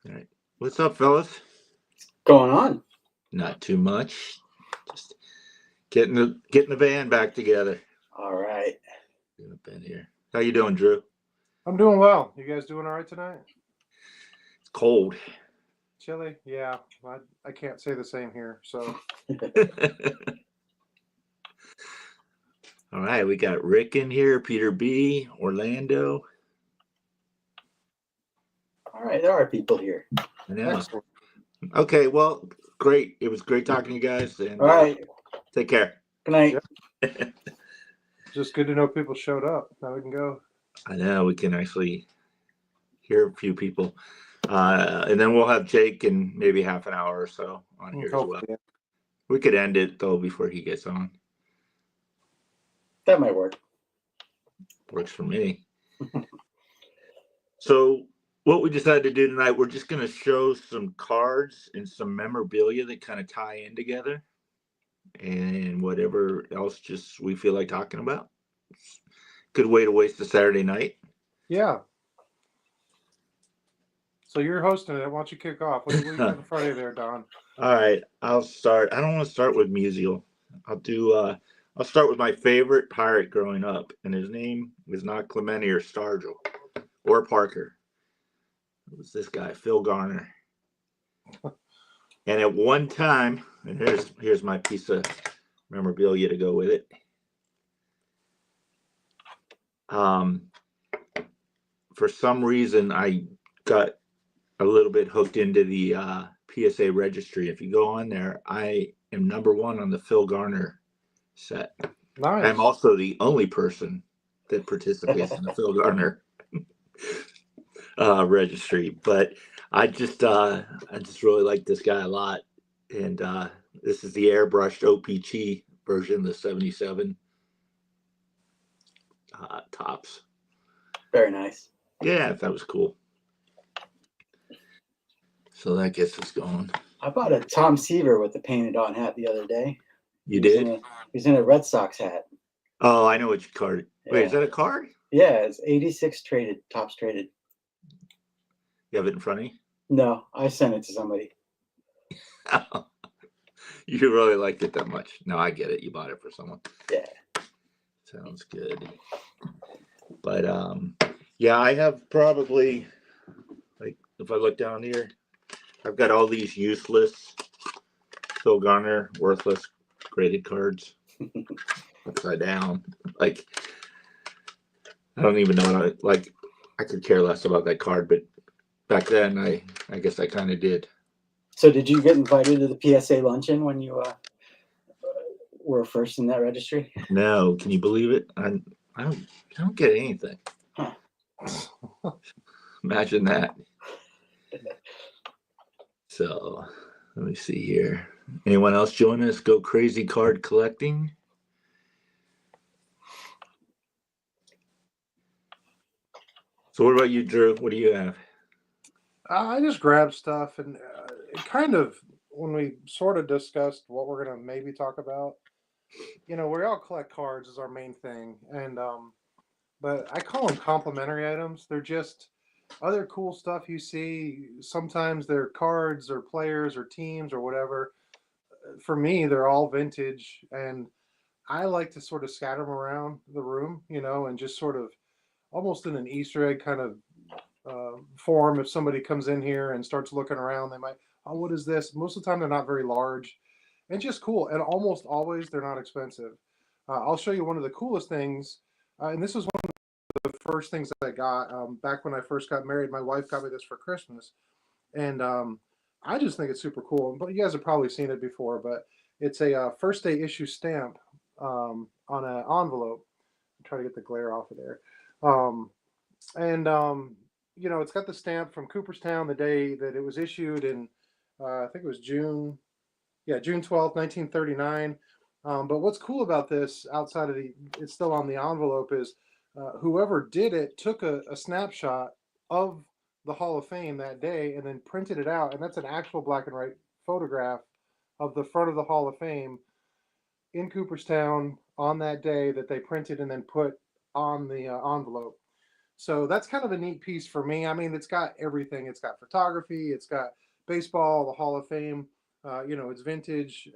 All right. What's up, fellas? Going on? Not too much. Just getting the band back together. All right. Been here. How you doing, Drew? I'm doing well. You guys doing all right tonight? It's cold. Chilly? Yeah, I can't say the same here. So, All right, we got Rick in here, Peter B, Orlando. All right. There are people here. I know. excellent. Okay, well, great. It was great talking to you guys, and All right. take care. Good night. Yep. Just good to know people showed up. Now we can go. I know we can actually hear a few people, and then we'll have Jake in maybe half an hour or so on here as well. Hopefully. We could end it though before he gets on. That might work. Works for me. So what we decided to do tonight, we're just going to show some cards and some memorabilia that kind of tie in together, and whatever else just we feel like talking about. Good way to waste a Saturday night. Yeah. So you're hosting it. Why don't you kick off? What do you got in front of you there, Don? All right, I'll start. I don't want to start with musical. I'll start with my favorite pirate growing up, and his name was not Clemente or Stargell or Parker. It was this guy, Phil Garner. And at one time, and here's my piece of memorabilia to go with it. For some reason, I got a little bit hooked into the PSA registry. If you go on there, I am #1 on the Phil Garner set. Nice. I'm also the only person that participates in the Phil Garner registry. But I just really like this guy a lot. And this is the airbrushed OPC version, the 77 tops. Very nice. Yeah, that was cool. So that gets us going. I bought a Tom Seaver with the painted on hat the other day. You did? He's in a Red Sox hat. Oh, I know which card. Wait, Yeah. is that a card? Yeah, it's 86 traded, tops traded. You have it in front of you? No, I sent it to somebody. You really liked it that much. No, I get it. You bought it for someone. Yeah. Sounds good. But yeah, I have probably, like, if I look down here, I've got all these useless Phil Garner, worthless graded cards upside down. Like, I don't even know what I could care less about that card, but back then I guess I kind of did. So did you get invited to the PSA luncheon when you were first in that registry? No, can you believe it? I don't get anything. Huh. Imagine that. So let me see here. Anyone else join us? Go crazy card collecting. So what about you, Drew? What do you have? I just grabbed stuff, and it kind of, when we sort of discussed what we're going to maybe talk about, we all collect cards is our main thing. And, but I call them complimentary items. They're just other cool stuff you see. Sometimes they're cards or players or teams or whatever. For me, they're all vintage, and I like to sort of scatter them around the room, and just sort of almost in an Easter egg kind of form. If somebody comes in here and starts looking around, they might, oh, what is this? Most of the time, they're not very large and just cool. And almost always, they're not expensive. I'll show you one of the coolest things. And this is one of the first things that I got back when I first got married. My wife got me this for Christmas. And I just think it's super cool. But you guys have probably seen it before, but it's a first day issue stamp on an envelope. Try to get the glare off of there. And it's got the stamp from Cooperstown, the day that it was issued, and I think it was June 12th, 1939. But what's cool about this, outside of it's still on the envelope, is whoever did it took a snapshot of the Hall of Fame that day and then printed it out, and that's an actual black and white photograph of the front of the Hall of Fame in Cooperstown on that day that they printed and then put on the envelope. So that's kind of a neat piece for me. I mean, it's got everything. It's got photography. It's got baseball, the Hall of Fame. It's vintage.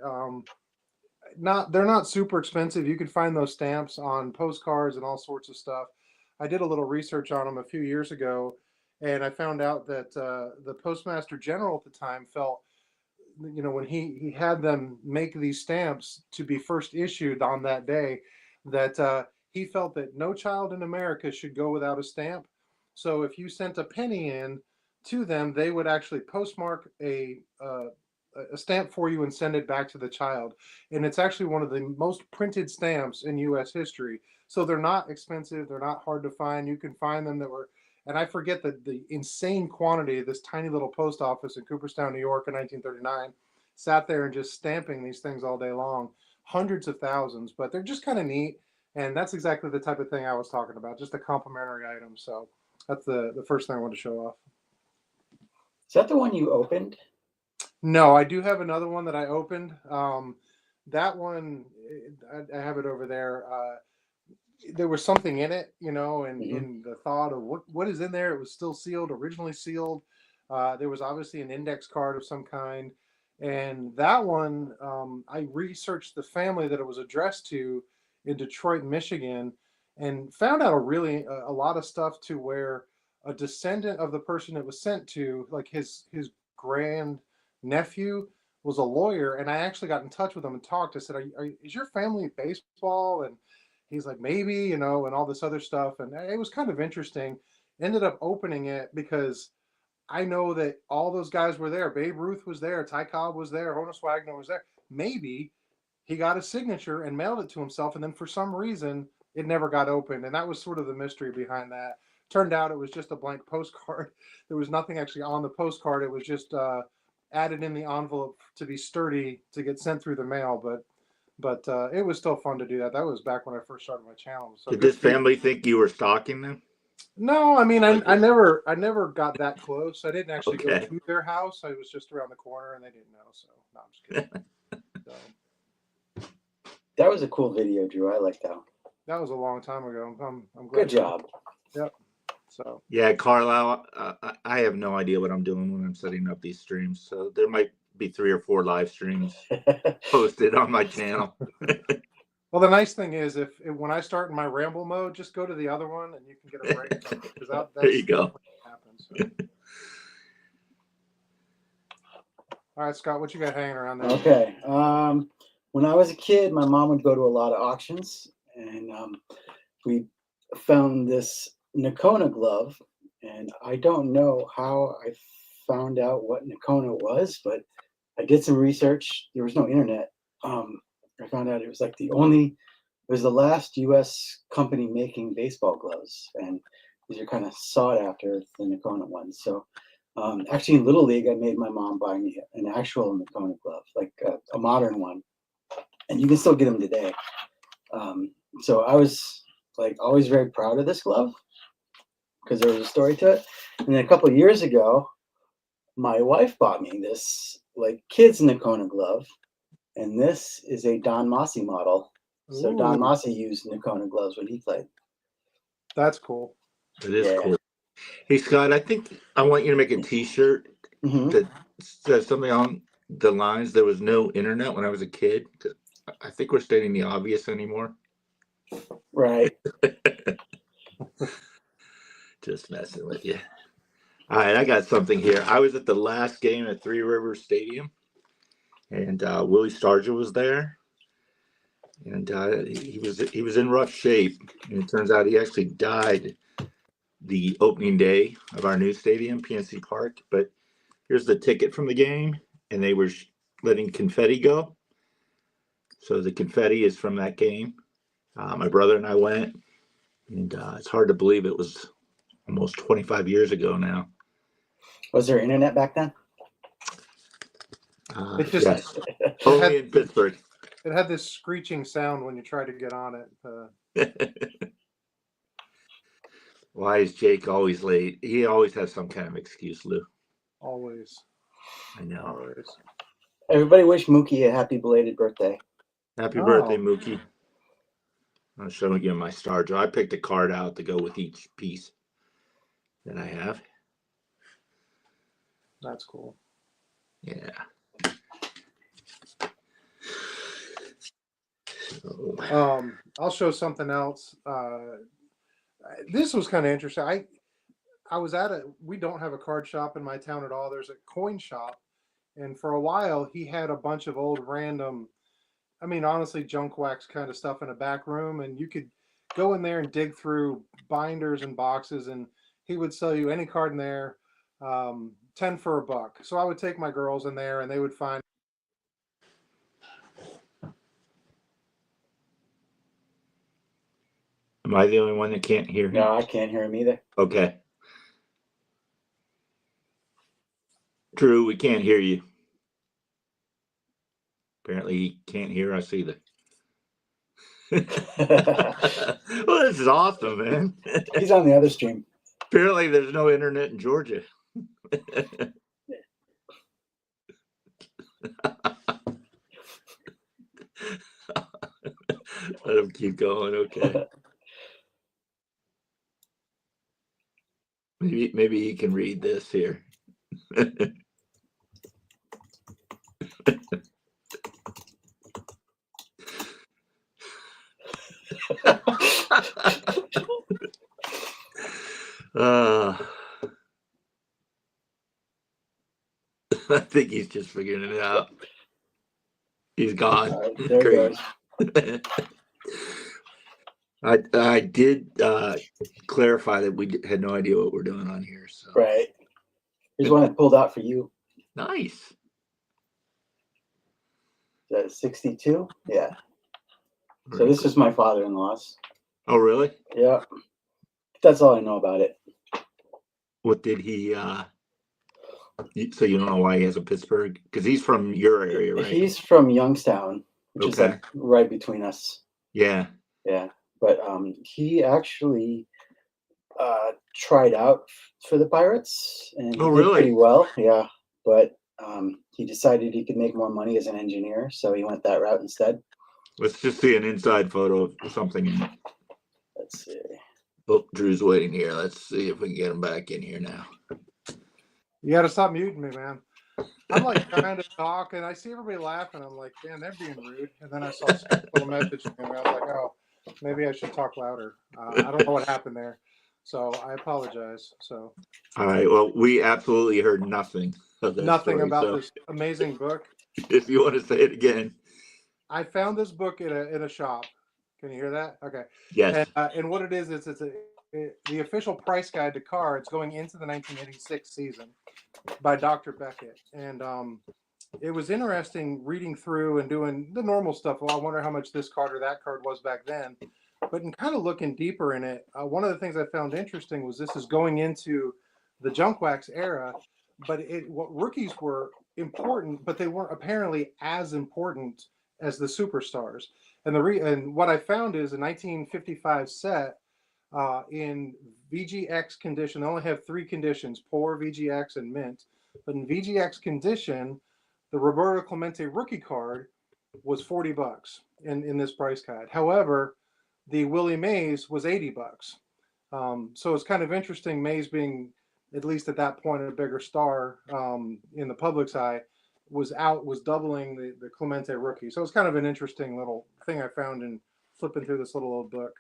They're not super expensive. You can find those stamps on postcards and all sorts of stuff. I did a little research on them a few years ago, and I found out that the Postmaster General at the time felt, when he had them make these stamps to be first issued on that day, that he felt that no child in America should go without a stamp. So if you sent a penny in to them, they would actually postmark a stamp for you and send it back to the child. And it's actually one of the most printed stamps in U.S. history. So they're not expensive. They're not hard to find. You can find them that were, and I forget the insane quantity of this tiny little post office in Cooperstown, New York in 1939, sat there and just stamping these things all day long, hundreds of thousands, but they're just kind of neat. And that's exactly the type of thing I was talking about, just a complimentary item. So that's the first thing I want to show off. Is that the one you opened? No, I do have another one that I opened. That one, I have it over there. There was something in it, and in the thought of what is in there. It was still sealed, originally sealed. There was obviously an index card of some kind. And that one, I researched the family that it was addressed to in Detroit, Michigan, and found out a lot of stuff to where a descendant of the person it was sent to, like his grand nephew, was a lawyer. And I actually got in touch with him and talked. I said, is your family baseball? And he's like, maybe, and all this other stuff. And it was kind of interesting. Ended up opening it because I know that all those guys were there. Babe Ruth was there. Ty Cobb was there. Honus Wagner was there. Maybe he got a signature and mailed it to himself. And then for some reason, it never got opened. And that was sort of the mystery behind that. Turned out it was just a blank postcard. There was nothing actually on the postcard. It was just added in the envelope to be sturdy to get sent through the mail. But it was still fun to do that. That was back when I first started my channel. So did this family think you were stalking them? No, I mean, I never got that close. I didn't actually go Okay. to their house. I was just around the corner, and they didn't know. So no, I'm just kidding. So That was a cool video, Drew. I like that one. that was a long time ago. I'm glad. Good job. Yep. So Yeah, Carlisle, I have no idea what I'm doing when I'm setting up these streams. So there might be 3 or 4 live streams posted on my channel. well, the nice thing is, if when I start in my ramble mode, just go to the other one, and you can get a break from it, because that's There you go. what happens. So. All right, Scott, what you got hanging around there? Okay. When I was a kid, my mom would go to a lot of auctions, and we found this Nakona glove, and I don't know how I found out what Nakona was, but I did some research. There was no internet. I found out it was like it was the last U.S. company making baseball gloves, and these are kind of sought after, the Nakona ones. So actually in Little League, I made my mom buy me an actual Nakona glove, like a modern one, and you can still get them today. So I was like always very proud of this glove because there was a story to it. And then a couple of years ago, my wife bought me this like kids Nakona glove, and this is a Don Mossy model. So Don Ooh. Mossy used Nakona gloves when he played. That's cool. It is Yeah. cool. Hey, Scott, I think I want you to make a T-shirt Mhm. that says something on the lines. There was no internet when I was a kid. I think we're stating the obvious anymore. Right. Just messing with you. All right, I got something here. I was at the last game at Three Rivers Stadium, and Willie Stargell was there, and he was in rough shape. And it turns out he actually died the opening day of our new stadium, PNC Park. But here's the ticket from the game, and they were letting confetti go. So the confetti is from that game. My brother and I went, and it's hard to believe it was almost 25 years ago now. Was there internet back then? It just- Yes, only in Pittsburgh. It had this screeching sound when you try to get on it. Why is Jake always late? He always has some kind of excuse, Lou. Always. I know. Always. Everybody wish Mookie a happy belated birthday. Happy Oh. birthday, Mookie. I'm showing you my Stargell. I picked a card out to go with each piece. that I have. That's cool. Yeah. So, I'll show something else. This was kind of interesting. I was at we don't have a card shop in my town at all. There's a coin shop. And for a while, he had a bunch of old random, I mean, honestly, junk wax kind of stuff in a back room. And you could go in there and dig through binders and boxes. And he would sell you any card in there, 10 for $1. So I would take my girls in there and they would find. am I the only one that can't hear him? No, I can't hear him either. Okay. Drew, we can't hear you. Apparently, he can't hear us either. Well, this is awesome, man. He's on the other stream. Apparently, there's no internet in Georgia. Let him keep going. Okay. Maybe he can read this here. I think he's just figuring it out. He's gone. There Great. he goes. I did clarify that we had no idea what we're doing on here. So Right. Here's one I pulled out for you. nice. Is that 62? Yeah. So Very this cool. is my father-in-law's. Oh, really? Yeah. That's all I know about it. What did he? So you don't know why he has a Pittsburgh? Because he's from your area, right? He's from Youngstown, which is Okay. like right between us. Yeah. Yeah. But he actually tried out for the Pirates and he Oh, did really? pretty well. Yeah. But he decided he could make more money as an engineer, so he went that route instead. Let's just see an inside photo of something in it. Let's see. Oh, Drew's waiting here. Let's see if we can get him back in here now. You got to stop muting me, man. I'm like trying to talk, and I see everybody laughing. I'm like, man, they're being rude. And then I saw a little message from me. I was like, oh, maybe I should talk louder. I don't know what happened there, so I apologize. So, all right. Well, we absolutely heard nothing of that nothing story, about so this amazing book. if you want to say it again, I found this book in a shop. Can you hear that? Okay. yes. And what it is it's the official price guide to cards going into the 1986 season by Dr. Beckett. And it was interesting reading through and doing the normal stuff. Well, I wonder how much this card or that card was back then. But in kind of looking deeper in it, one of the things I found interesting was this is going into the junk wax era, but what rookies were important, but they weren't apparently as important as the superstars. And and what I found is a 1955 set in VGX condition. They only have 3 conditions: poor, VGX, and mint. But in VGX condition, the Roberto Clemente rookie card was $40 in this price guide. However, the Willie Mays was $80. So it's kind of interesting. Mays being, at least at that point, a bigger star in the public's eye, was doubling the Clemente rookie. So it's kind of an interesting little thing I found in flipping through this little old book.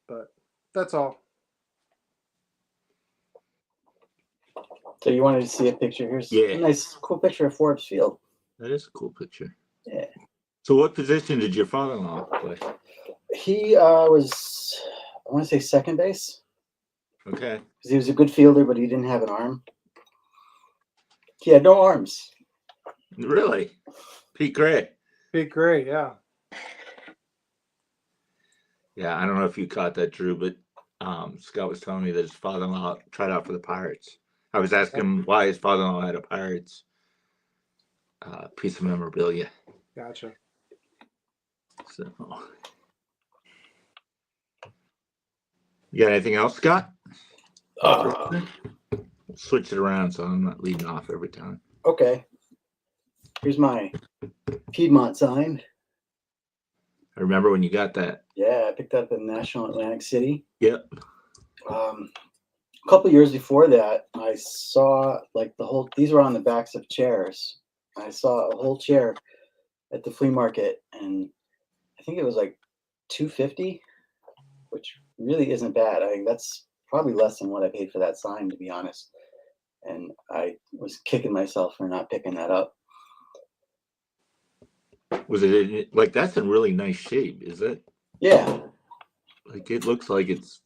But that's all. So you wanted to see a picture? Here's Yeah. a nice, cool picture of Forbes Field. That is a cool picture. Yeah. So what position did your father-in-law play? He was, I want to say, second base. Okay. Because he was a good fielder, but he didn't have an arm. He had no arms. Really? Pete Gray. Pete Gray, yeah. Yeah, I don't know if you caught that, Drew, but Scott was telling me that his father-in-law tried out for the Pirates. I was asking him why his father-in-law had a Pirates piece of memorabilia. Gotcha. So, you got anything else, Scott? Switch it around so I'm not leading off every time. Okay. Here's my Piedmont sign. I remember when you got that. Yeah, I picked up in National Atlantic City. Yep. a couple years before that, I saw like these were on the backs of chairs. I saw a whole chair at the flea market, and I think it was like $250, which really isn't bad. I think that's probably less than what I paid for that sign, to be honest. And I was kicking myself for not picking that up. Was it like that's in really nice shape? Is it? Yeah. Like it looks like it's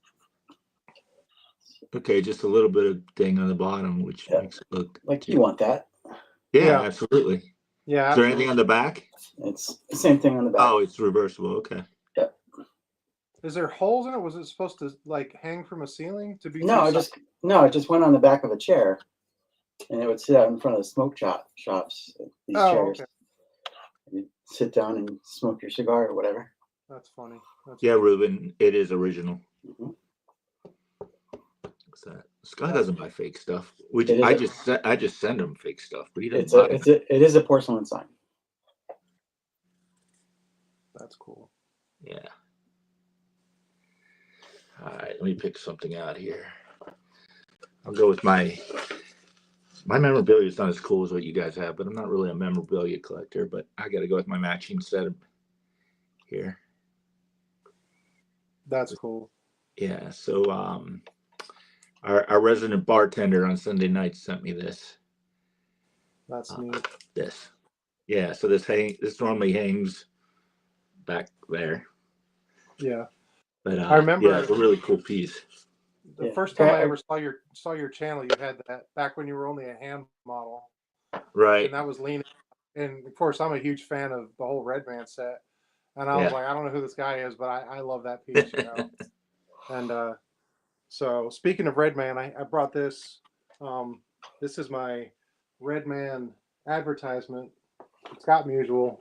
okay. Just a little bit of ding on the bottom, which Yeah. makes it look Like you want that. Yeah, absolutely. Yeah. Is there anything on the back? It's the same thing on the back. Oh, it's reversible. Okay. Yep. Is there holes in it? Was it supposed to like hang from a ceiling to be? No, it just went on the back of a chair, and it would sit out in front of the smoke shops. These chairs. Okay. Mm-hmm. You sit down and smoke your cigar or whatever. That's funny. Yeah, Ruben, it is original. Mm-hmm. What's that? Scott doesn't buy fake stuff. Which It is I just send him fake stuff, but he doesn't It's buy it is a porcelain sign. That's cool. Yeah. All right, let me pick something out here. I'll go with my memorabilia is not as cool as what you guys have, but I'm not really a memorabilia collector, but I got to go with my matching set here. That's cool. Yeah, so our resident bartender on Sunday night sent me this. That's neat. This. Yeah, so this normally hangs back there. Yeah. But I remember yeah, it's a really cool piece. The first time I ever saw your channel, you had that back when you were only a hand model. Right. And that was leaning. And of course, I'm a huge fan of the whole Redman set. And I was like, I don't know who this guy is, but I love that piece, you know. And so speaking of Redman, I brought this. This is my Redman advertisement. It's got Mutual.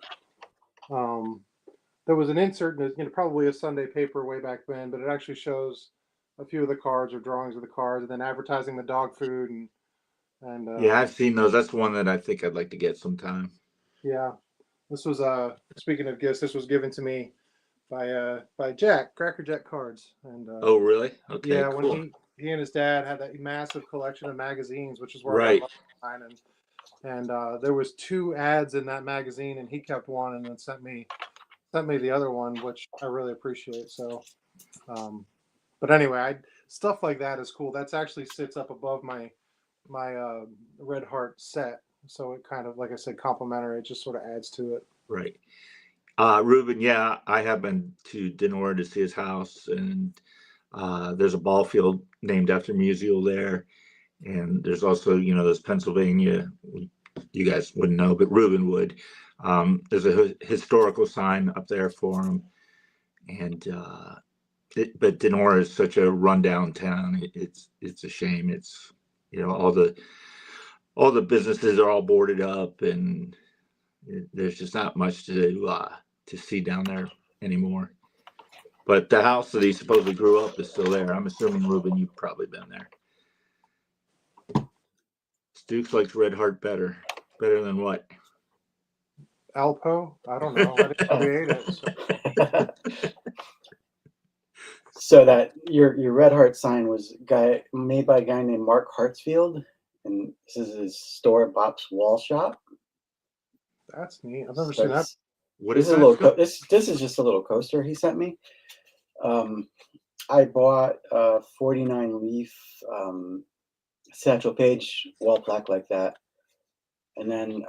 There was an insert in probably a Sunday paper way back then, but it actually shows a few of the cards or drawings of the cards, and then advertising the dog food and yeah, I've seen those. That's one that I think I'd like to get sometime. Yeah, this was speaking of gifts, this was given to me by Jack, Cracker Jack Cards, and oh really? Okay, yeah, cool. when he and his dad had that massive collection of magazines, which is where Right. I got mine, and there was 2 ads in that magazine, and he kept one and then sent me the other one, which I really appreciate. So, but anyway, stuff like that is cool. That's actually sits up above my Red Heart set, so it kind of, like I said, complimentary. It just sort of adds to it. Right. Ruben, yeah, I have been to Denora to see his house, and there's a ball field named after Musial there, and there's also, there's Pennsylvania. You guys wouldn't know, but Ruben would. There's a historical sign up there for him, and but Denora is such a rundown town. It's a shame. It's all the businesses are all boarded up, and there's just not much to see down there anymore. But the house that he supposedly grew up is still there. I'm assuming, Ruben, you've probably been there. Stukes likes Red Heart better. Better than what? Alpo? I don't know. I didn't create it. So that your Red Heart sign was made by a guy named Mark Hartsfield, and this is his store, Bop's Wall Shop. That's neat. I've never seen that. What this is a little this is just a little coaster he sent me. I bought a 49 leaf Satchel Paige wall plaque like that, and then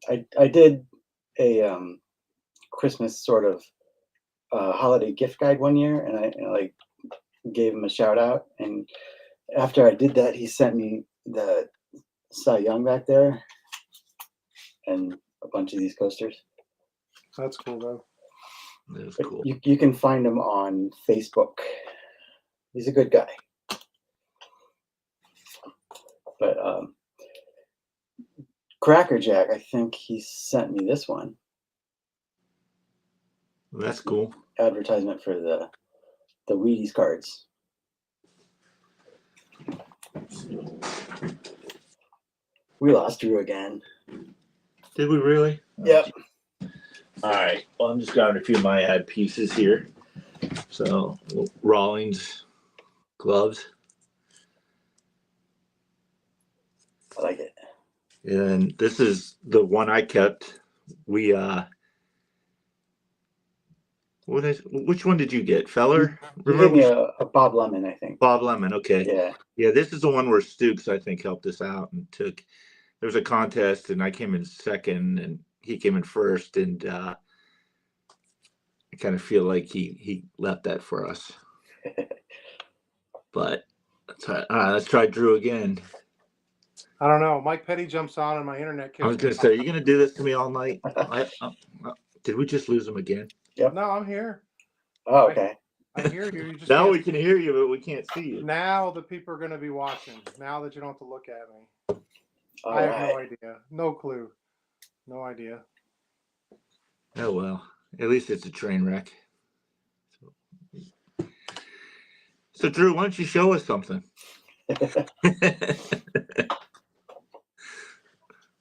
I did a Christmas sort of holiday gift guide one year, and I like gave him a shout out. And after I did that, he sent me the Cy Young back there and a bunch of these coasters. That's cool though. That's cool. You can find him on Facebook. He's a good guy. But Cracker Jack, I think he sent me this one. Well, that's cool. Advertisement for the Wheaties cards. We lost Drew again. Did we really? Yep. All right. Well, I'm just grabbing a few of my ad pieces here. So Rawlings gloves. And this is the one I kept. We which one did you get? Feller? You gave Remember me a Bob Lemon, I think. Bob Lemon, okay. Yeah. Yeah, this is the one where Stooks, I think, helped us out and took. There was a contest, and I came in second, and he came in first, and I kind of feel like he left that for us. But let's try Drew again. I don't know. Mike Petty jumps on and my internet I was kicks gonna me say, are off. you gonna do this to me all night? Did we just lose him again? Yep. No, I'm here. Oh, okay. I hear you. You just Now can't. we can hear you, but we can't see you. Now the people are going to be watching. Now that you don't have to look at me. All I have no right. idea. No clue. No idea. Oh well, at least it's a train wreck. So Drew, why don't you show us something?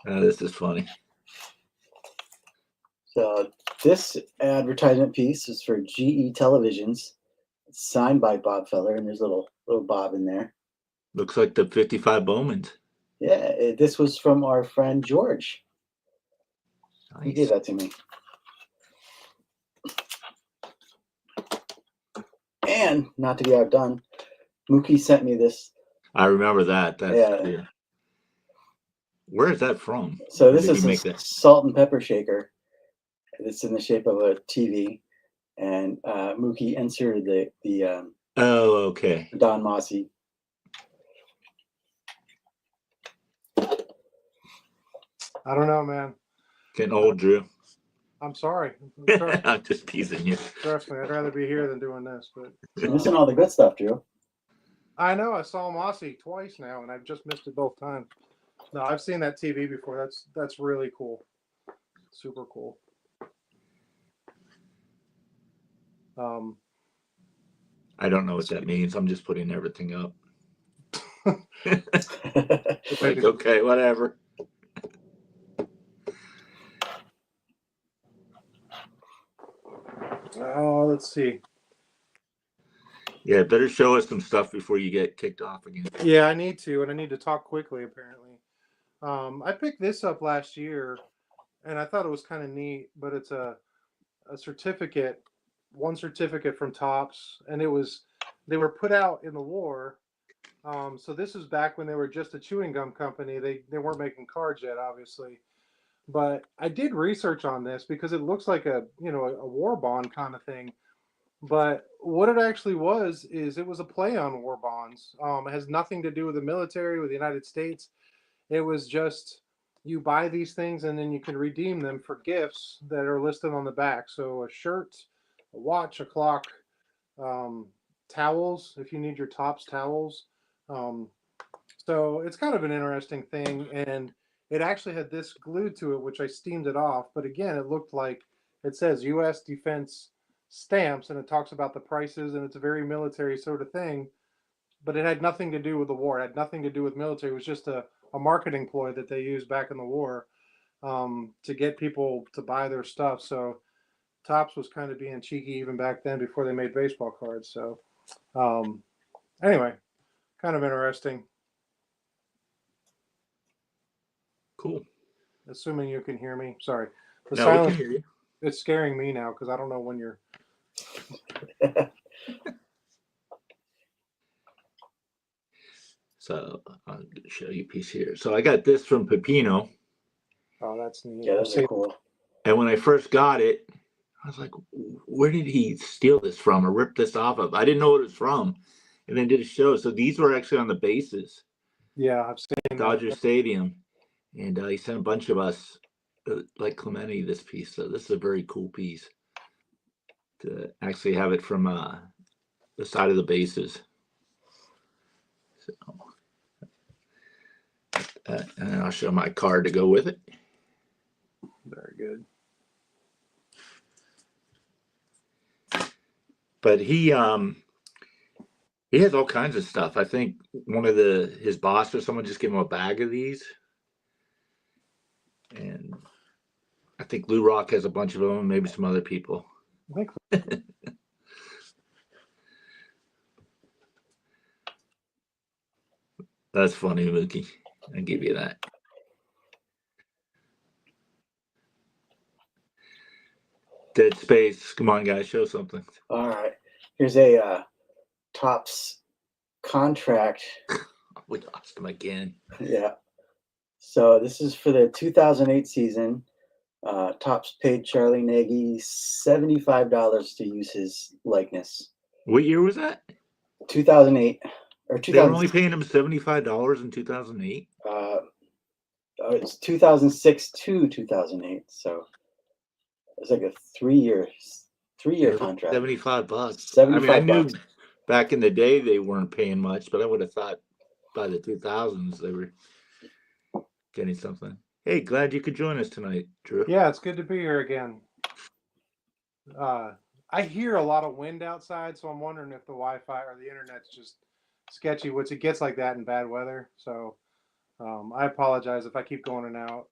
This is funny. So this advertisement piece is for GE Televisions. It's signed by Bob Feller, and there's a little Bob in there. Looks like the 55 Bowmans. Yeah, this was from our friend George. Nice. He gave that to me. And not to be outdone, Mookie sent me this. I remember that. That's clear. Where is that from? So Or this did is he a make that? salt and pepper shaker. It's in the shape of a TV, and Mookie inserted the Oh, okay. Don Mossy. I don't know, man. Getting old, Drew. I'm sorry. I'm just teasing you. Trust me, I'd rather be here than doing this. But You're missing all the good stuff, Drew. I know. I saw Mossy twice now, and I've just missed it both times. No, I've seen that TV before. That's really cool. Super cool. I don't know what that means. I'm just putting everything up. Like, okay, whatever. Oh, let's see. Yeah, better show us some stuff before you get kicked off again. Yeah, I need to, and I need to talk quickly, apparently. I picked this up last year, and I thought it was kind of neat, but it's a certificate, one certificate from Topps, and they were put out in the war. So this is back when they were just a chewing gum company. They weren't making cards yet, obviously. But I did research on this because it looks like a war bond kind of thing. But what it actually was is it was a play on war bonds. It has nothing to do with the military, with the United States. It was just you buy these things and then you can redeem them for gifts that are listed on the back. So a shirt, a watch, a clock, towels if you need your Topps towels. Um, so it's kind of an interesting thing, and it actually had this glued to it, which I steamed it off. But again, it looked like it says U.S. Defense Stamps, and it talks about the prices, and it's a very military sort of thing. But it had nothing to do with the war. It had nothing to do with military. It was just a marketing ploy that they used back in the war to get people to buy their stuff. So Topps was kind of being cheeky even back then before they made baseball cards. So anyway, kind of interesting. Cool. Assuming you can hear me. Sorry. The No, we silence, can hear you. it's scaring me now because I don't know when you're. So I'll show you a piece here. So I got this from Pepino. Oh, that's neat. Yeah, those are cool. And when I first got it, I was like, where did he steal this from or rip this off of? I didn't know what it was from. And then did a show. So these were actually on the bases. Yeah, I've seen Dodger that. Stadium. And he sent a bunch of us, like Clemente, this piece. So this is a very cool piece to actually have it from the side of the bases. So, and I'll show my card to go with it. Very good. But he has all kinds of stuff. I think one of his boss or someone just gave him a bag of these. And I think Lou Rock has a bunch of them, and maybe some other people. I think That's funny, Mookie. I'll give you that. Dead Space. Come on, guys, show something. All right. Here's a Topps contract. We lost him again. Yeah. So this is for the 2008 season. Topps paid Charlie Nagy $75 to use his likeness. What year was that? 2008 or They were 2000. only paying him $75 in 2008. It's 2006 to 2008. So it's like a three-year contract. $75. I mean, I $75 knew back in the day they weren't paying much, but I would have thought by the 2000s they were getting something. Hey, glad you could join us tonight, Drew. Yeah, it's good to be here again. I hear a lot of wind outside, so I'm wondering if the Wi-Fi or the internet's just sketchy, which it gets like that in bad weather. So I apologize if I keep going in and out.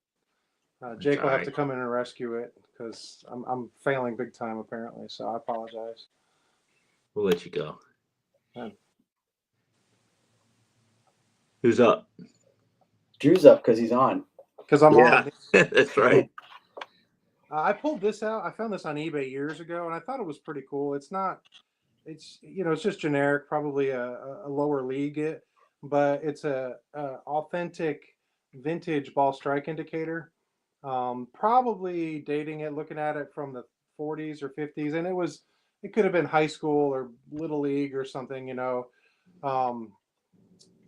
Jake will have to come in and rescue it because I'm failing big time apparently. So I apologize. We'll let you go. Yeah. Who's up? Drew's up because he's on. Because I'm Yeah, on. that's right. I pulled this out. I found this on eBay years ago, and I thought it was pretty cool. It's it's just generic, probably a lower league, but it's a authentic vintage ball strike indicator. Probably dating it, looking at it from the 40s or 50s, and it could have been high school or little league or something.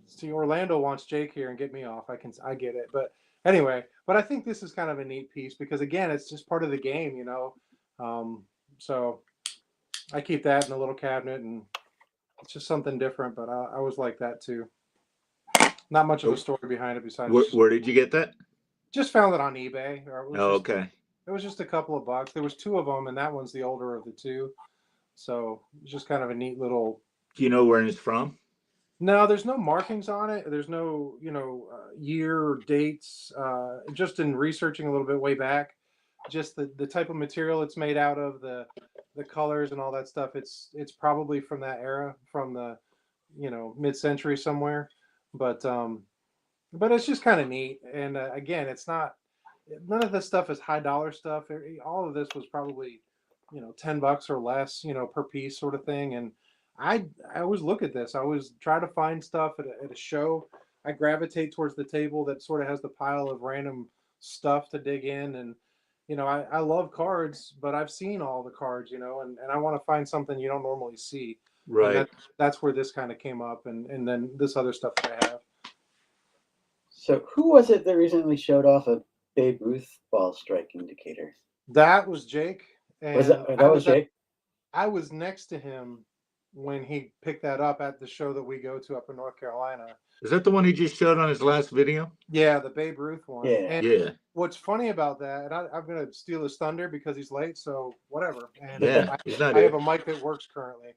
See, Orlando wants Jake here and get me off. I get it, but anyway, but I think this is kind of a neat piece because again, it's just part of the game. So I keep that in a little cabinet, and it's just something different. But I always like that too. Not much of a story behind it besides Where did you get that? just found it on eBay. Or Okay. It was just a couple of bucks. There was two of them, and that one's the older of the two. So it's just kind of a neat little. Do you know where it's from? No, there's no markings on it. There's no, year or dates. Just in researching a little bit way back, just the type of material it's made out of, the colors and all that stuff. It's probably from that era, from the, mid-century somewhere. But it's just kind of neat. And again, it's not none of this stuff is high dollar stuff. All of this was probably, $10 or less, per piece sort of thing. And I always look at this. I always try to find stuff at a show. I gravitate towards the table that sort of has the pile of random stuff to dig in. And, I love cards, but I've seen all the cards, and I want to find something you don't normally see. Right. And that's where this kind of came up. And then this other stuff that I have. So who was it that recently showed off a Babe Ruth ball strike indicator? That was Jake. And was Jake? I was next to him when he picked that up at the show that we go to up in North Carolina. Is that the one he just showed on his last video? Yeah, the Babe Ruth one. Yeah. And Yeah. what's funny about that, and I'm going to steal his thunder because he's late, so whatever. And Yeah, he's not I here. have a mic that works currently.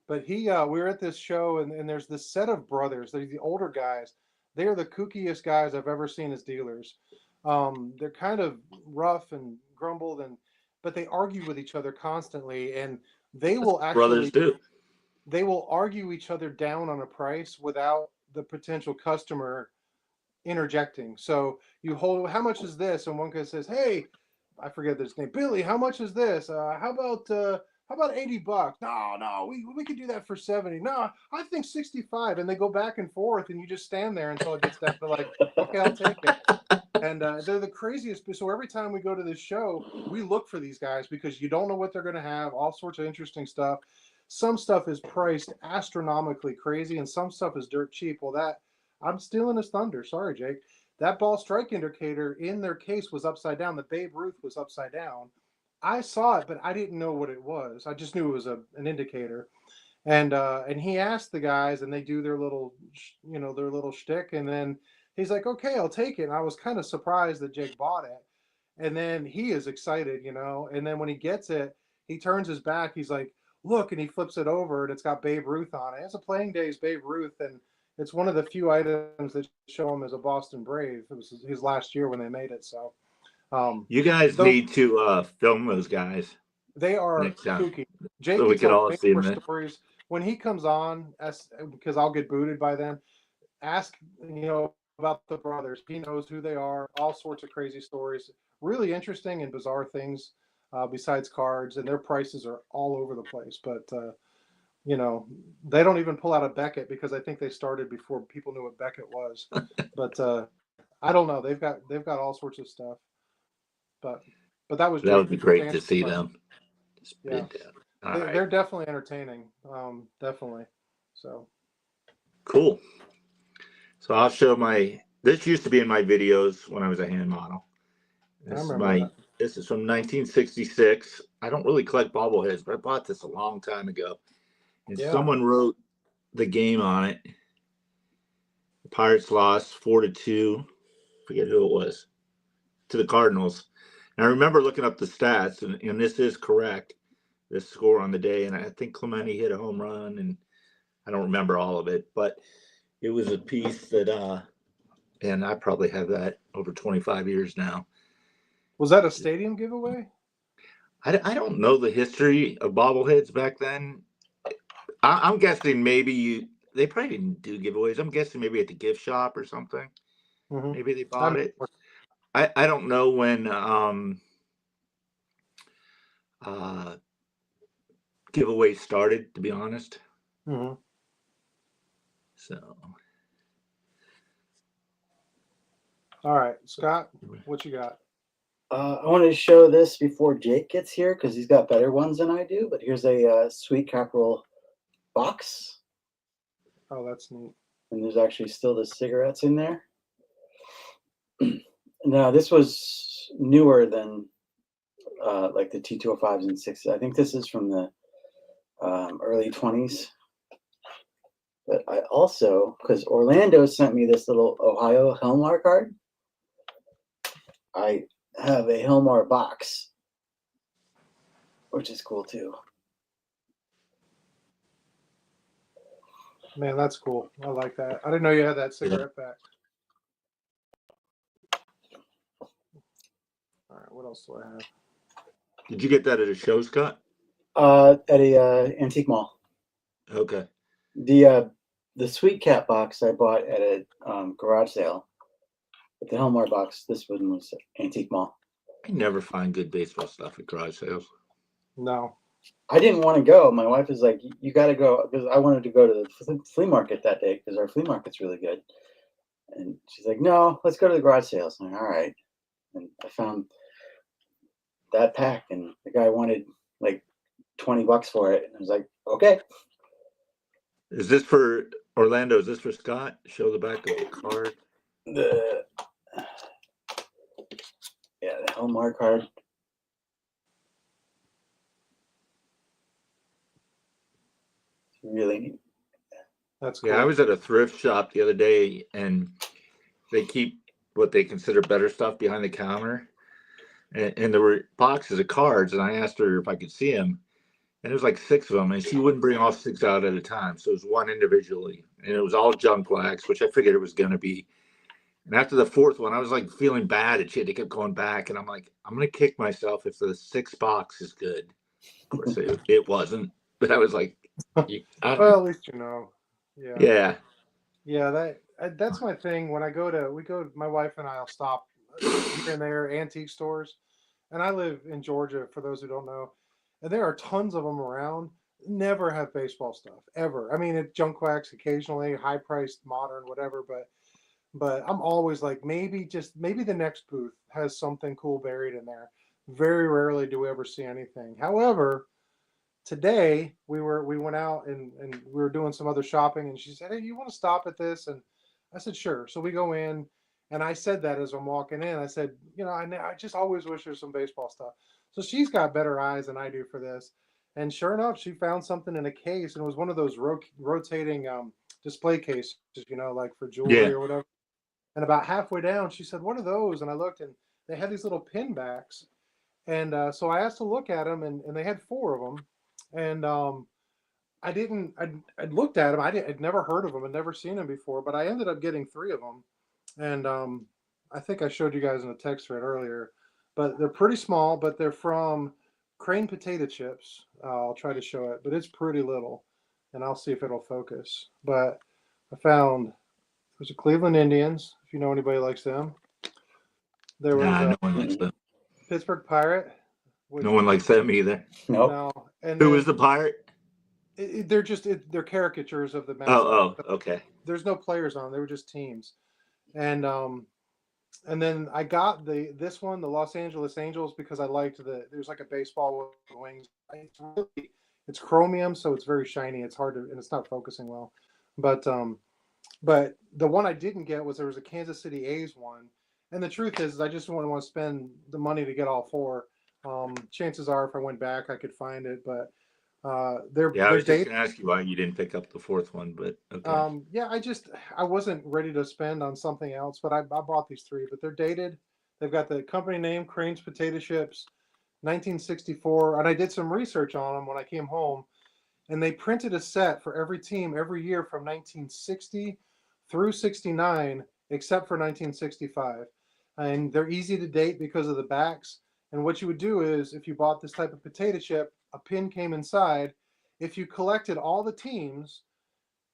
But we were at this show, and there's this set of brothers. They're the older guys. They are the kookiest guys I've ever seen as dealers. They're kind of rough and grumbled, but they argue with each other constantly, and they will actually Brothers do. they will argue each other down on a price without the potential customer interjecting. So you hold, how much is this? And one guy says, hey, I forget his name, Billy, how much is this? How about $80? No, we could do that for 70. No, I think 65. And they go back and forth, and you just stand there until it gets down to like, okay, I'll take it. And they're the craziest. So every time we go to this show, we look for these guys because you don't know what they're going to have, all sorts of interesting stuff. Some stuff is priced astronomically crazy, and some stuff is dirt cheap. Well, I'm stealing his thunder. Sorry, Jake. That ball strike indicator in their case was upside down. The Babe Ruth was upside down. I saw it, but I didn't know what it was. I just knew it was an indicator. And he asked the guys, and they do their little shtick, and then he's like, "Okay, I'll take it." And I was kind of surprised that Jake bought it, and then he is excited, And then when he gets it, he turns his back. He's like, "Look!" and he flips it over, and it's got Babe Ruth on it. It's a playing days Babe Ruth, and it's one of the few items that show him as a Boston Brave. It was his last year when they made it. So, you guys need to film those guys. They are kooky. Jake so we can all see more stories when he comes on, because I'll get booted by then. Ask about the brothers. He knows who they are. All sorts of crazy stories, really interesting and bizarre things. besides cards, and their prices are all over the place. But you know, they don't even pull out a Beckett because I think they started before people knew what Beckett was. But I don't know. They've got all sorts of stuff. But that was That would Jake. be To great to answer see your question. them. Yeah, All right, they're definitely entertaining. Definitely. So cool. So I'll show this used to be in my videos when I was a hand model. I This is remember that. this is from 1966. I don't really collect bobbleheads, but I bought this a long time ago. And Yeah. someone wrote the game on it. The Pirates lost 4-2. Forget who it was. To the Cardinals. And I remember looking up the stats, and this is correct. This score on the day, and I think Clemente hit a home run, and I don't remember all of it, but it was a piece that and I probably have that over 25 years now. Was that a stadium giveaway? I don't know the history of bobbleheads back then. I'm guessing maybe they probably didn't do giveaways. I'm guessing maybe at the gift shop or something. Mm-hmm. Maybe they That bought makes it. more I don't know when giveaways started, to be honest. Mm-hmm. So All right, Scott, what you got? I wanted to show this before Jake gets here because he's got better ones than I do. But here's a Sweet Caporal box, Oh, that's neat. and there's actually still the cigarettes in there. Now, this was newer than like the T205s and 6s. I think this is from the early 20s. But I also, because Orlando sent me this little Ohio Helmar card, I have a Helmar box, which is cool too. Man, that's cool. I like that. I didn't know you had that cigarette pack. All right, what else do I have? did you get that at a show, Scott? At a antique mall. Okay. The Sweet Cat box I bought at a garage sale. But the Helmar box, this one was antique mall. I never find good baseball stuff at garage sales. No. I didn't want to go. My wife was like, "You got to go," because I wanted to go to the flea market that day because our flea market's really good. And she's like, "No, let's go to the garage sales." I'm like, "All right." And I found that pack, and the guy wanted like $20 for it. And I was like, "Okay." Is this for Orlando? Is this for Scott? Show the back of the card. The Helmar card. Really neat. That's cool. Yeah, I was at a thrift shop the other day, and they keep what they consider better stuff behind the counter. And there were boxes of cards, and I asked her if I could see them, and there was like 6 of them, and she wouldn't bring all 6 out at a time, so it was one individually, and it was all junk wax, which I figured it was going to be. And after the 4th one, I was like feeling bad that she had to keep going back, and I'm like, I'm going to kick myself if the 6th box is good. Of course, it wasn't, but I was like, Well, at least you know. Yeah. Yeah. Yeah, that's my thing. When my wife and I'll stop here and there, antique stores. And I live in Georgia, for those who don't know. And there are tons of them around. Never have baseball stuff, ever. I mean, it's junk wax occasionally, high priced, modern, whatever. But I'm always like, maybe the next booth has something cool buried in there. Very rarely do we ever see anything. However, today we went out and we were doing some other shopping, and she said, "Hey, you want to stop at this?" And I said, "Sure." So we go in, and I said that as I'm walking in, I said, I just always wish there's some baseball stuff. So she's got better eyes than I do for this. And sure enough, she found something in a case, and it was one of those rotating display cases, like for jewelry Yeah. or whatever. And about halfway down, she said, "What are those?" And I looked, and they had these little pin backs. And so I asked to look at them, and they had 4 of them. And I'd looked at them. I'd never heard of them. I'd never seen them before, but I ended up getting 3 of them. And I think I showed you guys in a text thread earlier, but they're pretty small, but they're from Crane potato chips. I'll try to show it, but it's pretty little, and I'll see if it'll focus. But I found there's a Cleveland Indians, if you know anybody likes them. There was Nah, a no one likes them. Pittsburgh Pirate, which No one likes them either. Nope. no, and Who then is the pirate? they're caricatures of the Oh, mascot. okay. There's no players on. They were just teams, and then I got this one, the Los Angeles Angels, because I liked there's like a baseball with wings. It's chromium, so it's very shiny. It's hard to, and it's not focusing well. But but the one I didn't get was there was a Kansas City A's one, and the truth is I just wouldn't want to spend the money to get all four. Chances are if I went back I could find it, but they're Yeah, I was just dated. gonna ask you why you didn't pick up the fourth one, but okay. Yeah, I wasn't ready to spend on something else, but I bought these three. But they're dated. They've got the company name, Crane's Potato Chips, 1964, and I did some research on them when I came home, and they printed a set for every team every year from 1960 through 69, except for 1965, and they're easy to date because of the backs. And what you would do is, if you bought this type of potato chip, a pin came inside. If you collected all the teams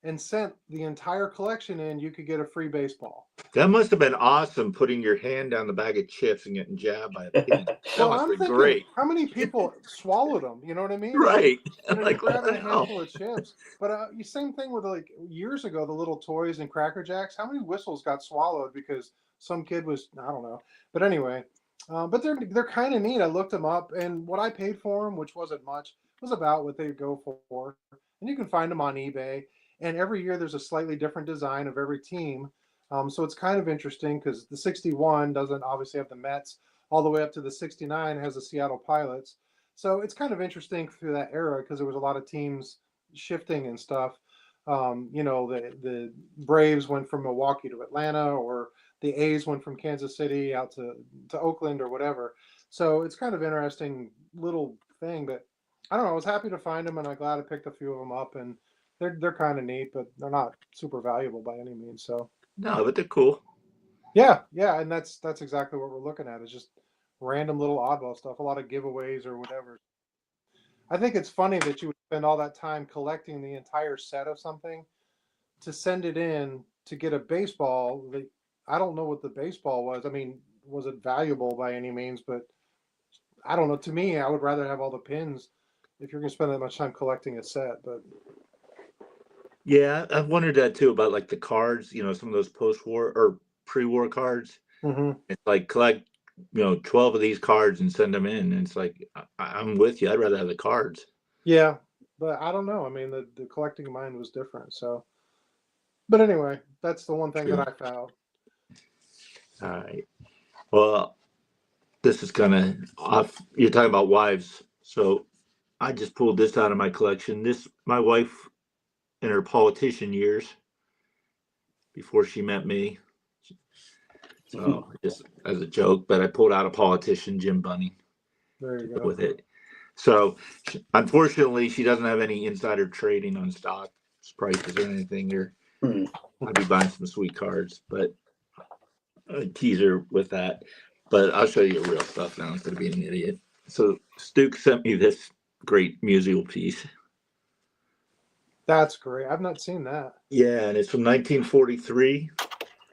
and sent the entire collection in, you could get a free baseball. That must have been awesome putting your hand down the bag of chips and getting jabbed by a pin. That Well, must I'm have been thinking, great. how many people swallowed them? You know what I mean? Right. You're Like, what grabbing the a hell? handful of chips. But same thing with like years ago, the little toys and Cracker Jacks. How many whistles got swallowed because some kid was, I don't know. But anyway, but they're kind of neat. I looked them up, and what I paid for them, which wasn't much, was about what they go for. And you can find them on eBay. And every year there's a slightly different design of every team. So it's kind of interesting because the 61 doesn't obviously have the Mets, all the way up to the 69 has the Seattle Pilots. So it's kind of interesting through that era because there was a lot of teams shifting and stuff. The Braves went from Milwaukee to Atlanta, or the A's went from Kansas City out to Oakland or whatever. So it's kind of interesting little thing. But I don't know. I was happy to find them, and I'm glad I picked a few of them up. And they're kind of neat, but they're not super valuable by any means. So No, but they're cool. yeah, and that's exactly what we're looking at. Is just random little oddball stuff, a lot of giveaways or whatever. I think it's funny that you would spend all that time collecting the entire set of something to send it in to get a baseball. I don't know what the baseball was. I mean, was it valuable by any means? But I don't know. To me, I would rather have all the pins if you're going to spend that much time collecting a set. But Yeah, I've wondered that too about like the cards, some of those post-war or pre-war cards. mm-hmm. It's like collect, 12 of these cards and send them in. And it's like, I'm with you. I'd rather have the cards. Yeah, but I don't know. I mean, the collecting mind was different. So, but anyway, that's the one thing True. that I found. All right. Well, this is kind of off. You're talking about wives. So I just pulled this out of my collection. My wife in her politician years before she met me. So just as a joke, but I pulled out a politician, Jim Bunning, There you to go go. with it. So unfortunately, she doesn't have any insider trading on stock prices or anything. I'd be buying some sweet cards, but I tease her with that. But I'll show you real stuff now instead of being an idiot. So Stuke sent me this great musical piece. That's great. I've not seen that. Yeah, and it's from 1943.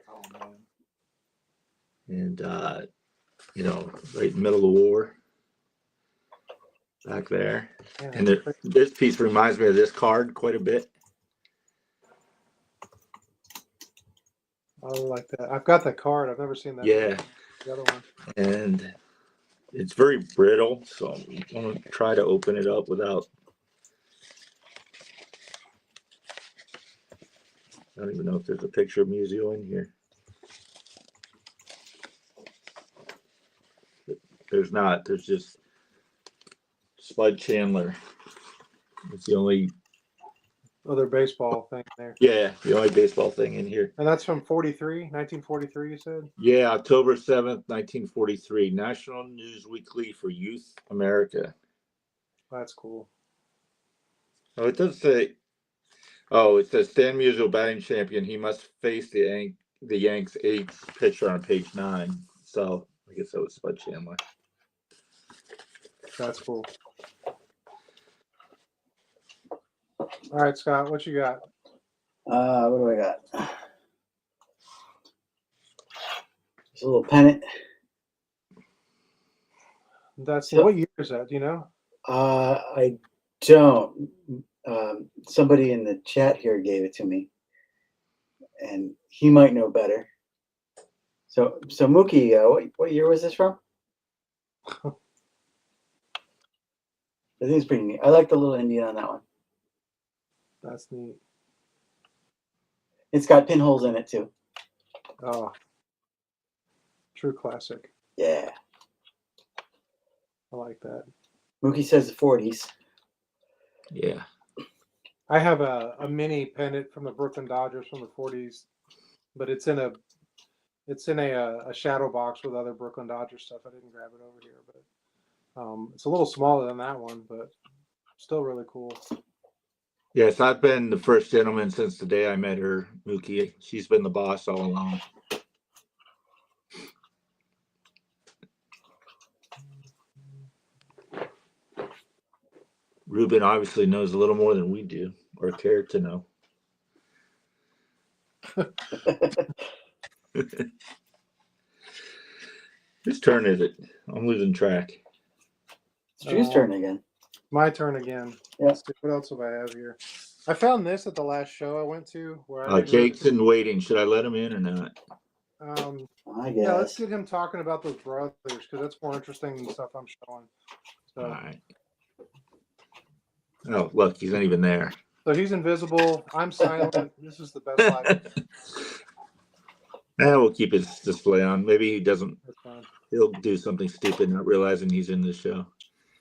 Oh man. And right in the middle of the war back there. Man, And this piece reminds me of this card quite a bit. I like that. I've got that card. I've never seen that. Yeah. The other one. And it's very brittle, so I'm going to try to open it up without. I don't even know if there's a picture of Museo in here. There's not. There's just Spud Chandler. It's the only. Other baseball thing there. Yeah, the only baseball thing in here. And that's from 1943, you said? Yeah, October 7th, 1943. National News Weekly for Youth America. That's cool. Oh, it does say. Oh, it says Stan Musial batting champion. He must face the Yanks' eighth pitcher on page 9. So I guess that was Spud Chandler. That's cool. All right, Scott, what you got? What do I got? Just a little pennant. That's So- what year is that? Do you know? I don't. Somebody in the chat here gave it to me, and he might know better. So Mookie, what year was this from? I think it's pretty neat. I like the little Indian on that one. That's neat. It's got pinholes in it too. Oh, true classic. Yeah. I like that. Mookie says the 40s. Yeah. I have a mini pennant from the Brooklyn Dodgers from the 40s, but it's in a shadow box with other Brooklyn Dodgers stuff. I didn't grab it over here, but it's a little smaller than that one, but still really cool. Yes, I've been the first gentleman since the day I met her, Mookie. She's been the boss all along. Ruben obviously knows a little more than we do or care to know. Whose turn is it? I'm losing track. It's Drew's turn again. My turn again. Yeah. Let's see, what else have I have here? I found this at the last show I went to where I didn't Jake's in waiting. Should I let him in or not? I guess. yeah, let's get him talking about those brothers because that's more interesting than the stuff I'm showing. So, All right. Oh, look, he's not even there. so he's invisible. I'm silent. This is the best live. We'll keep his display on. Maybe he doesn't. That's fine. He'll do something stupid, not realizing he's in the show.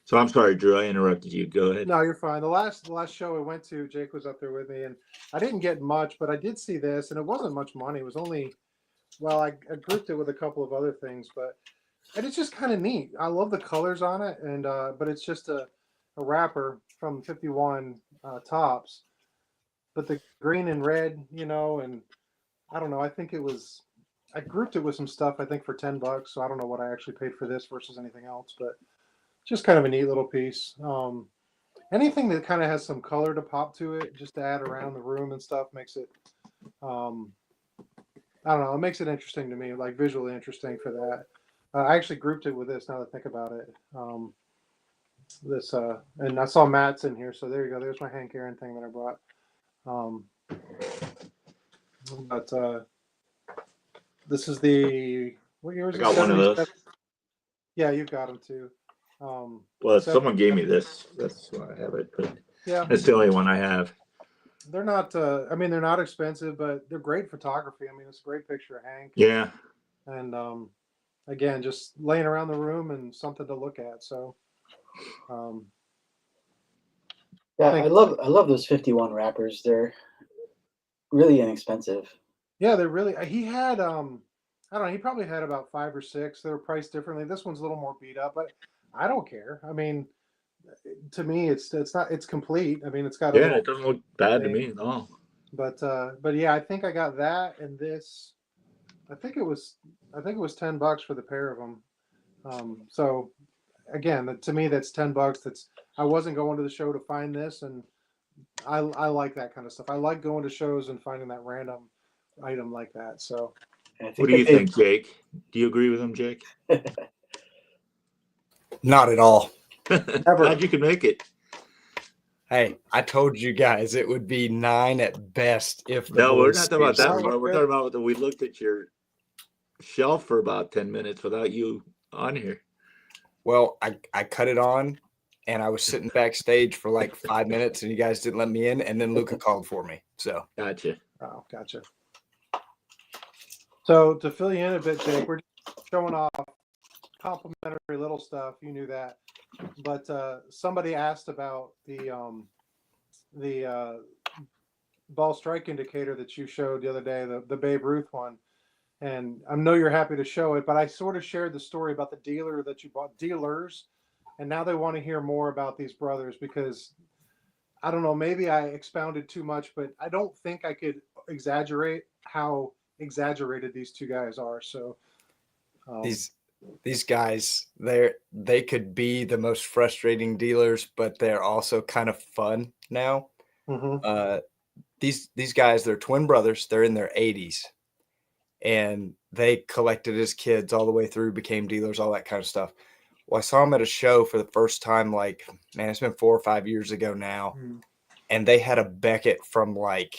So I'm sorry, Drew. I interrupted you. Go ahead. No, you're fine. The last show I went to, Jake was up there with me, and I didn't get much, but I did see this, and it wasn't much money. It was only, well, I grouped it with a couple of other things, and it's just kind of neat. I love the colors on it, and but it's just a wrapper from 51 tops, but the green and red, and I don't know. I think I grouped it with some stuff. I think for $10, so I don't know what I actually paid for this versus anything else, but just kind of a neat little piece. Anything that kind of has some color to pop to it, just to add around the room and stuff, makes it. I don't know. It makes it interesting to me, like visually interesting for that. I actually grouped it with this. Now that I think about it, and I saw Matt's in here, so there you go. There's my Hank Aaron thing that I brought. But this is what year was I it? got one of those. 77? Yeah, you've got them too. Well, someone gave me this. That's why I have it. But yeah, it's the only one I have. they're not. I mean, they're not expensive, but they're great photography. I mean, it's a great picture of Hank. Yeah. And again, just laying around the room and something to look at. So, Yeah, I love those 51 wrappers. They're really inexpensive. Yeah, they're really. He had I don't know. He probably had about 5 or 6. They were priced differently. This one's a little more beat up, but I don't care. I mean, to me, it's not. It's complete. I mean, it's got. Yeah, it doesn't look bad to me at all. But yeah, I think I got that and this. I think it was $10 for the pair of them. So again, to me, that's $10. I wasn't going to the show to find this, and I like that kind of stuff. I like going to shows and finding that random item like that. So, what do you think, Jake? Do you agree with him, Jake? Not at all. Glad you could make it. Hey, I told you guys it would be 9 at best if the No, we're boys not talking about stayed that. asleep. We're talking about that we looked at your shelf for about 10 minutes without you on here. Well, I cut it on and I was sitting backstage for like 5 minutes and you guys didn't let me in. And then Luca called for me. So Gotcha. oh, gotcha. So to fill you in a bit, Jake, we're just showing off complimentary little stuff. You knew that, but somebody asked about the ball strike indicator that you showed the other day, the Babe Ruth one. And I know you're happy to show it, but I sort of shared the story about the dealer that you bought, dealers, and now they want to hear more about these brothers because I don't know, maybe I expounded too much, but I don't think I could exaggerate how exaggerated these two guys are. So these guys, they could be the most frustrating dealers, but they're also kind of fun now. mm-hmm. These guys, they're twin brothers. They're in their 80s. And they collected as kids all the way through, became dealers, all that kind of stuff. Well, I saw him at a show for the first time, like, man, it's been 4 or 5 years ago now. And they had a Beckett from like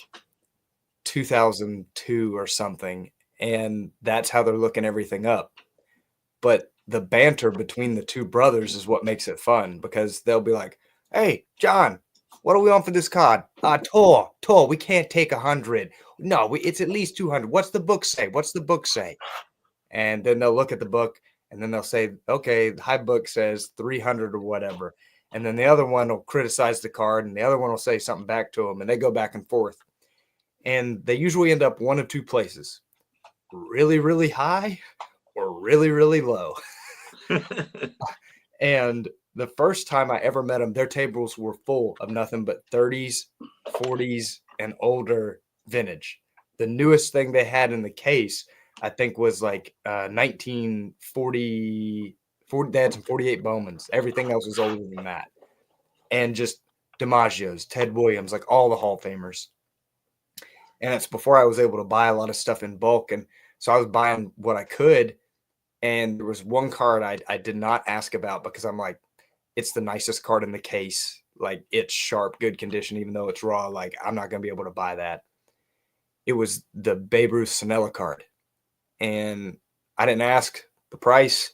2002 or something. And that's how they're looking everything up. But the banter between the two brothers is what makes it fun, because they'll be like, "Hey, John, what are we on for this card? Tor, we can't take 100. No, it's at least 200. What's the book say? What's the book say?" And then they'll look at the book and then they'll say, "Okay, the high book says 300 or whatever." And then the other one will criticize the card and the other one will say something back to them, and they go back and forth. And they usually end up one of two places: really, really high or really, really low. And the first time I ever met them, their tables were full of nothing but 30s, 40s, and older vintage. The newest thing they had in the case, I think, was like 1940. They had some 48 Bowmans. Everything else was older than that. And just DiMaggio's, Ted Williams, like all the Hall of Famers. And it's before I was able to buy a lot of stuff in bulk. And so I was buying what I could. And there was one card I did not ask about, because I'm like, it's the nicest card in the case. Like, it's sharp, good condition, even though it's raw. Like, I'm not going to be able to buy that. It was the Babe Ruth Sanella card. And I didn't ask the price.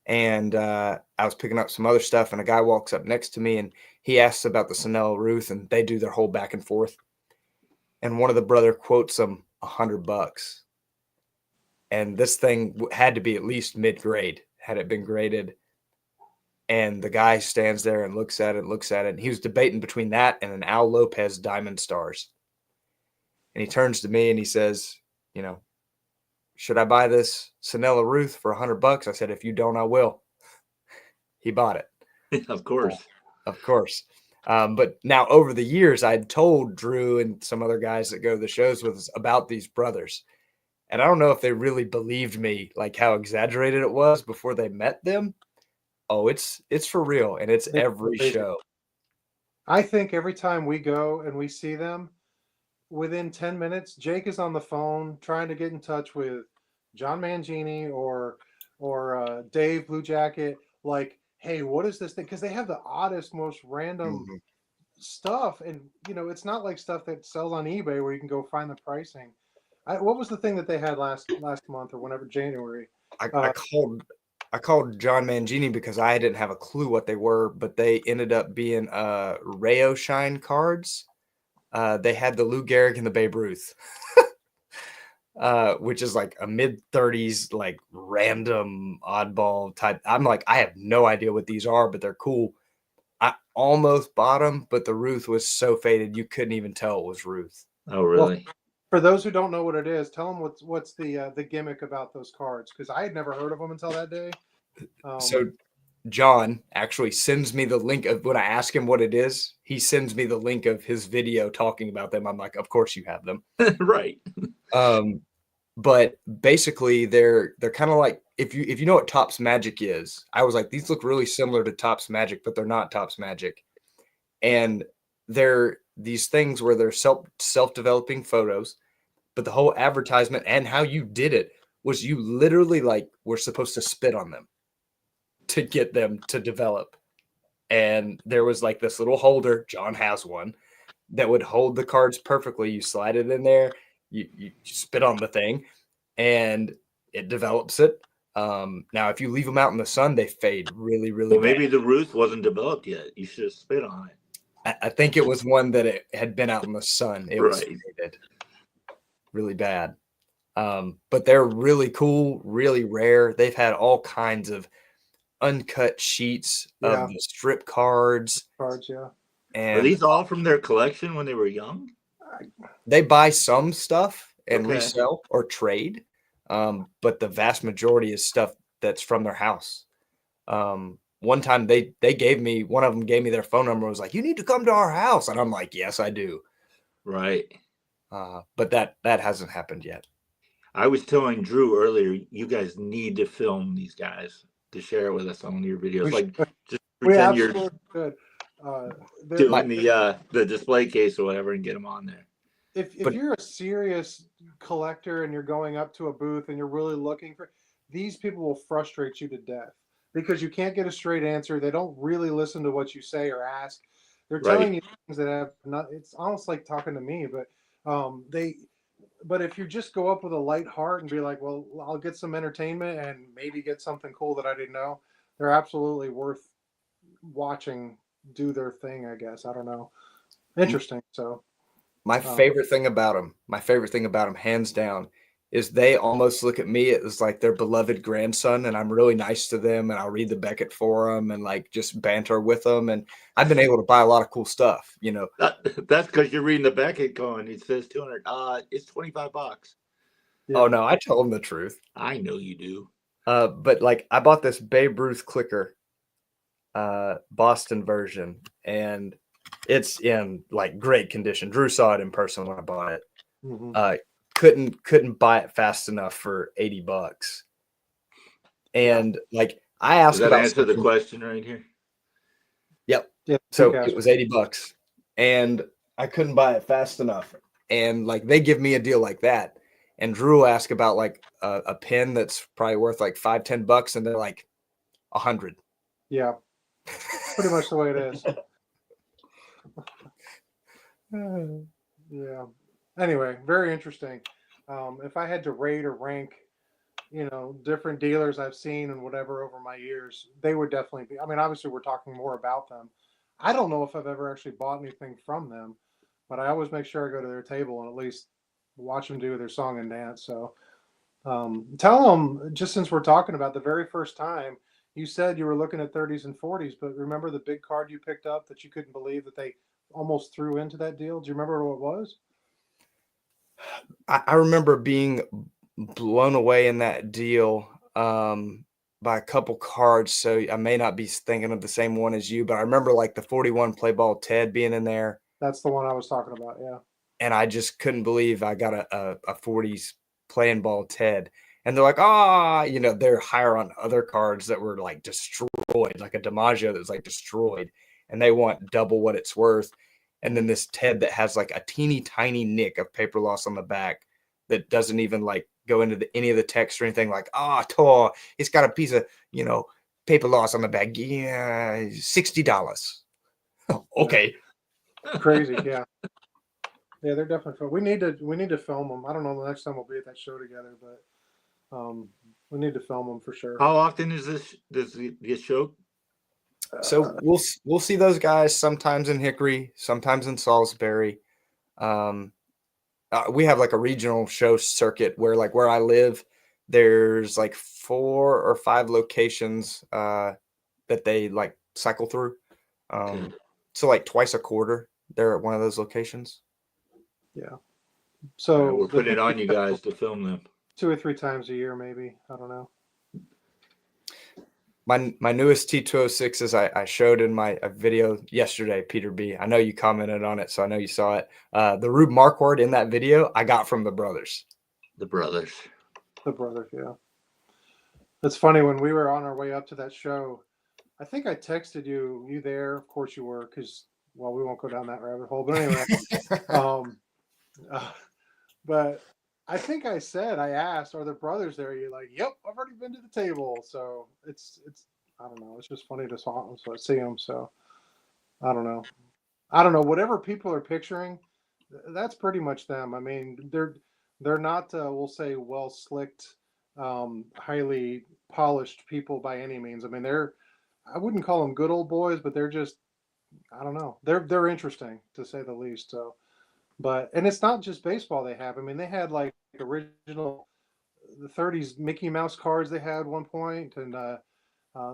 And I was picking up some other stuff, and a guy walks up next to me, and he asks about the Sanella Ruth, and they do their whole back and forth. And one of the brother quotes them $100. And this thing had to be at least mid-grade, had it been graded. And the guy stands there and looks at it. And he was debating between that and an Al Lopez Diamond Stars. And he turns to me and he says, "Should I buy this Sanella Ruth for $100?" I said, "If you don't, I will." He bought it. Of course. Of course. But now, over the years, I'd told Drew and some other guys that go to the shows with us about these brothers. And I don't know if they really believed me, like how exaggerated it was before they met them. Oh, it's for real, and it's every show. I think every time we go and we see them, within 10 minutes, Jake is on the phone trying to get in touch with John Mangini or Dave Blue Jacket. Like, hey, what is this thing? Because they have the oddest, most random stuff, and it's not like stuff that sells on eBay where you can go find the pricing. What was the thing that they had last month or whenever, January? I called John Mangini because I didn't have a clue what they were, but they ended up being Rayo Shine cards. They had the Lou Gehrig and the Babe Ruth, which is like a mid-30s, like random oddball type. I'm like, I have no idea what these are, but they're cool. I almost bought them, but the Ruth was so faded you couldn't even tell it was Ruth. Oh, really? Well, for those who don't know what it is, tell them what's the gimmick about those cards, because I had never heard of them until that day. So John actually sends me the link of, when I ask him what it is, he sends me the link of his video talking about them. I'm like, of course you have them. Right. But basically they're kind of like, if you know what Topps Magic is, I was like, these look really similar to Topps Magic, but they're not Topps Magic. And they're these things where they're self-developing photos, but the whole advertisement and how you did it was you literally were supposed to spit on them to get them to develop. And there was like this little holder, John has one, that would hold the cards perfectly. You slide it in there, you spit on the thing, and it develops it. Now, if you leave them out in the sun, they fade really, really Well, maybe bad. the Ruth wasn't developed yet. You should have spit on it. I think it was one that it had been out in the sun. It was faded really bad. But they're really cool, really rare. They've had all kinds of uncut sheets of the strip cards. And are these all from their collection when they were young? They buy some stuff and resell or trade, but the vast majority is stuff that's from their house. One time one of them gave me their phone number, was like, "You need to come to our house." And I'm like, "Yes, I do." Right. But that hasn't happened yet. I was telling Drew earlier, you guys need to film these guys to share it with us on your videos. Just pretend you're doing the display case or whatever and get them on there. If you're a serious collector and you're going up to a booth and you're really looking for, these people will frustrate you to death. because you can't get a straight answer. They don't really listen to what you say or ask. They're Right. telling you things that have not. It's almost like talking to me, but they. But if you just go up with a light heart and be like, "Well, I'll get some entertainment and maybe get something cool that I didn't know," they're absolutely worth watching do their thing. I guess I don't know. Interesting. So My favorite thing about them, hands down, is they almost look at me as like their beloved grandson, and I'm really nice to them, and I'll read the Beckett for them, and like just banter with them, and I've been able to buy a lot of cool stuff, you know. That's because you're reading the Beckett going. It says 200. It's $25. yeah. Oh no, I tell them the truth. I know you do. But like I bought this Babe Ruth clicker, Boston version, and it's in like great condition. Drew saw it in person when I bought it. Mhm. Couldn't buy it fast enough for $80. And like I Does asked that about answer the something- question right here? Yep. Yeah. So Quick it answer. was $80 and I couldn't buy it fast enough. And like they give me a deal like that. And Drew will ask about like a pen that's probably worth like $5-10 and they're like 100. Yeah. Pretty much the way it is. Yeah. Anyway, very interesting. If I had to rate or rank, different dealers I've seen and whatever over my years, they would definitely be. I mean, obviously, we're talking more about them. I don't know if I've ever actually bought anything from them, but I always make sure I go to their table and at least watch them do their song and dance. So tell them, just since we're talking about the very first time, you said you were looking at 30s and 40s, but remember the big card you picked up that you couldn't believe that they almost threw into that deal? Do you remember what it was? I remember being blown away in that deal by a couple cards. So I may not be thinking of the same one as you, but I remember like the 41 play ball Ted being in there. That's the one I was talking about. Yeah. And I just couldn't believe I got a 40s playing ball Ted. And they're like, they're higher on other cards that were like destroyed, like a DiMaggio that was like destroyed, and they want double what it's worth. And then this Ted that has like a teeny tiny nick of paper loss on the back that doesn't even like go into any of the text or anything, like, Tor, it's got a piece of, paper loss on the back. Yeah, $60. Okay. Crazy. Yeah. Yeah, they're definitely fun. We need to film them. I don't know the next time we'll be at that show together, but we need to film them for sure. How often is this show? So we'll see those guys sometimes in Hickory, sometimes in Salisbury. We have like a regional show circuit where I live, there's like 4 or 5 locations that they like cycle through. So like twice a quarter, they're at one of those locations. Yeah. So we're putting it on you guys to film them 2 or 3 times a year, maybe. I don't know. My newest T206 is I showed in my video yesterday, Peter B. I know you commented on it, so I know you saw it. The Rube Marquardt in that video I got from the brothers. The brothers, yeah. It's funny, when we were on our way up to that show, I think I texted you. You there? Of course you were, because, well, we won't go down that rabbit hole. But anyway, but I think I asked, are the brothers there? You're like, yep, I've already been to the table. So it's I don't know. It's just funny to see them. So I don't know. Whatever people are picturing, that's pretty much them. I mean, they're not, we'll say, well slicked, highly polished people by any means. I mean, I wouldn't call them good old boys, but they're just, I don't know. They're interesting, to say the least. So, and it's not just baseball they have. I mean, they had like original the 30s Mickey Mouse cards they had one point, and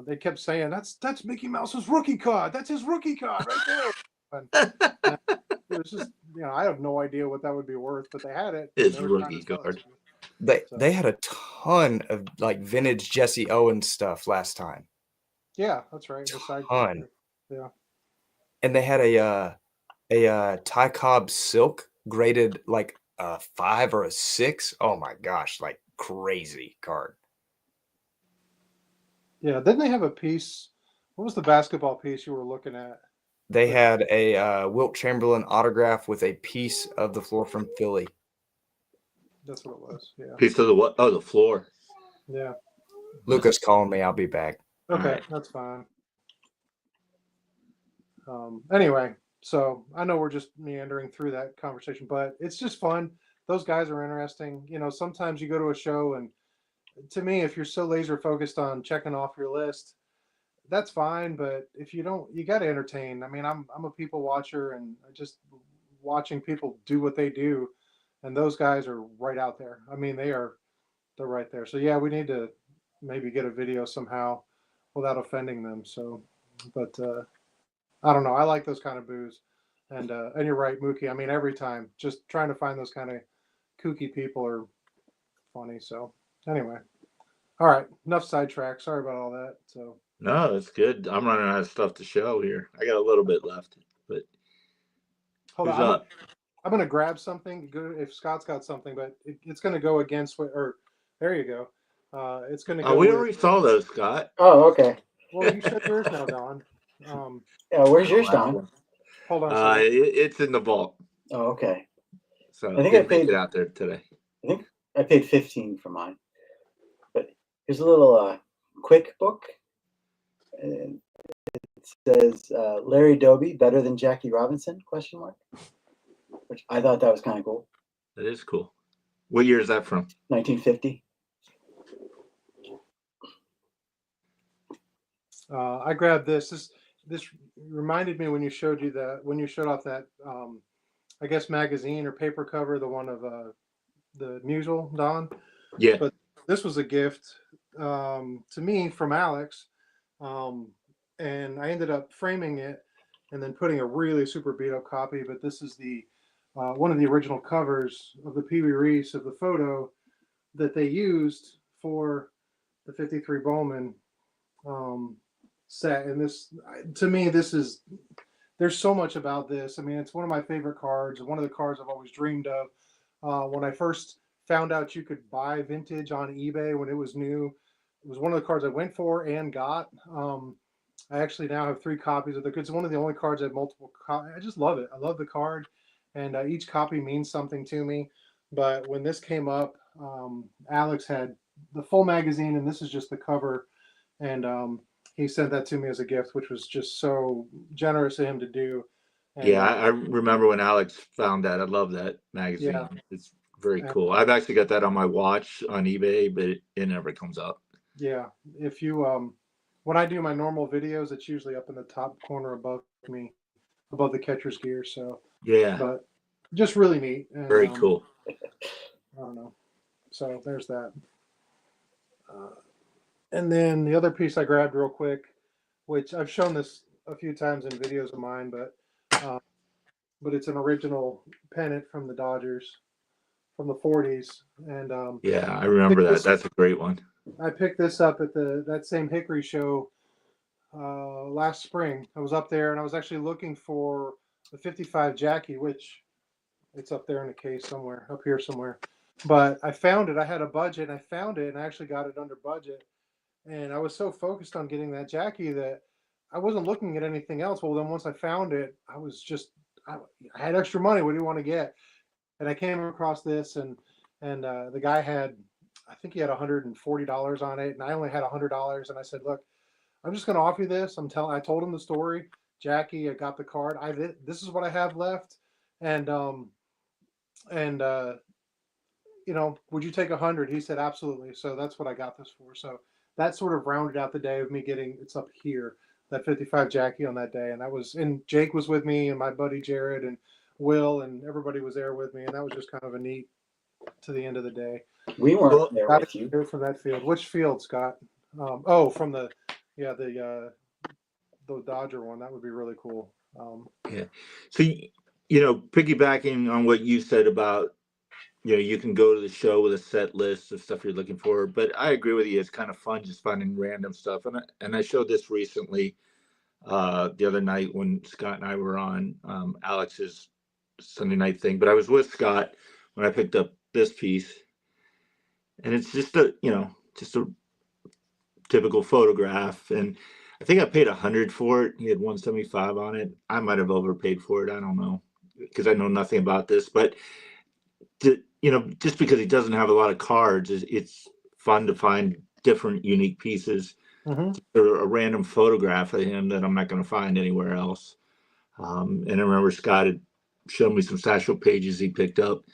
they kept saying that's Mickey Mouse's rookie card. That's his rookie card right there. And it was just, I have no idea what that would be worth, but they had it. His rookie card. They had a ton of like vintage Jesse Owens stuff last time. Yeah, that's right. Ton. Yeah. And they had a Ty Cobb silk graded like a 5 or a 6. Oh my gosh, like crazy card. Yeah, didn't they have a piece? What was the basketball piece you were looking at? They had a Wilt Chamberlain autograph with a piece of the floor from Philly. That's what it was. Yeah. Piece of the what? Oh, the floor. Yeah. Luca's calling me. I'll be back. Okay, right. that's fine. Anyway, so I know we're just meandering through that conversation, but it's just fun. Those guys are interesting. You know, sometimes you go to a show, and to me, if you're so laser focused on checking off your list, that's fine. But if you don't, you got to entertain. I mean, I'm a people watcher, and just watching people do what they do, and those guys are right out there. I mean, they're right there. So yeah, we need to maybe get a video somehow without offending them. So, but I don't know. I like those kind of booze, and you're right, Mookie. I mean, every time, just trying to find those kind of kooky people are funny. So anyway, all right, enough sidetrack. Sorry about all that. So No, it's good. I'm running out of stuff to show here. I got a little bit left, but hold who's on, up? I'm gonna grab something. If Scott's got something, but it's gonna go against what. Or there you go. It's gonna Oh, go we with. already saw those, Scott. Oh, okay. Well, you showed yours now, Don. Yeah, where's yours, Oh, that Don? one. Hold on a second. It's in the vault, Oh, okay. so I think didn't I make paid- it out there today. I think I paid 15 for mine. But here's a little quick book. And it says Larry Doby better than Jackie Robinson? Question mark. Which I thought that was kind of cool. That is cool. What year is that from? 1950. I grabbed this. This reminded me when you showed off that I guess magazine or paper cover, the one of the Musel Don. Yeah. But this was a gift to me from Alex, and I ended up framing it and then putting a really super beat up copy. But this is the one of the original covers of the Pee Wee Reese of the photo that they used for the '53 Bowman set. And this, to me, there's so much about this. I mean, it's one of my favorite cards, one of the cards I've always dreamed of. When I first found out you could buy vintage on eBay when it was new, it was one of the cards I went for and got. I actually now have 3 copies of it. It's one of the only cards I have multiple copies. I just love it. I love the card, and each copy means something to me. But when this came up, Alex had the full magazine, and this is just the cover. And he sent that to me as a gift, which was just so generous of him to do. And, Yeah, I remember when Alex found that. I love that magazine. Yeah. It's very cool. I've actually got that on my watch on eBay, but it never comes up. Yeah, if you when I do my normal videos, it's usually up in the top corner above me, above the catcher's gear. So, Yeah, but just really neat. And, very cool. I don't know. So there's that. And then the other piece I grabbed real quick, which I've shown this a few times in videos of mine, but it's an original pennant from the Dodgers from the '40s, and Yeah, I remember that. That's a great one. I picked this up at that same Hickory show last spring. I was up there, and I was actually looking for the '55 Jackie, which it's up there in a case somewhere, up here somewhere. But I found it. I had a budget. I found it, and I actually got it under budget. And I was so focused on getting that Jackie that I wasn't looking at anything else. Well, then once I found it, I had extra money. What do you want to get? And I came across this, and the guy had, I think he had $140 on it, and I only had $100. And I said, look, I'm just going to offer you this. I told him the story. Jackie, I got the card. This is what I have left, and would you take 100? He said absolutely. So that's what I got this for. So that sort of rounded out the day of me getting it's up here, that 55 Jackie on that day. And Jake was with me, and my buddy Jared and Will, and everybody was there with me, and that was just kind of a neat to the end of the day. We weren't there Got with you. it from that field. Which field, Scott? From the Dodger one. That would be really cool. Yeah. So, piggybacking on what you said about, you can go to the show with a set list of stuff you're looking for, but I agree with you. It's kind of fun just finding random stuff. And I showed this recently the other night when Scott and I were on Alex's Sunday night thing, but I was with Scott when I picked up this piece, and it's just a typical photograph. And I think I paid $100 for it. He had $175 on it. I might have overpaid for it. I don't know, because I know nothing about this, but just because he doesn't have a lot of cards, it's fun to find different unique pieces. Hmm. a random photograph of him that I'm not going to find anywhere else. And I remember Scott had shown me some Satchel pages he picked up,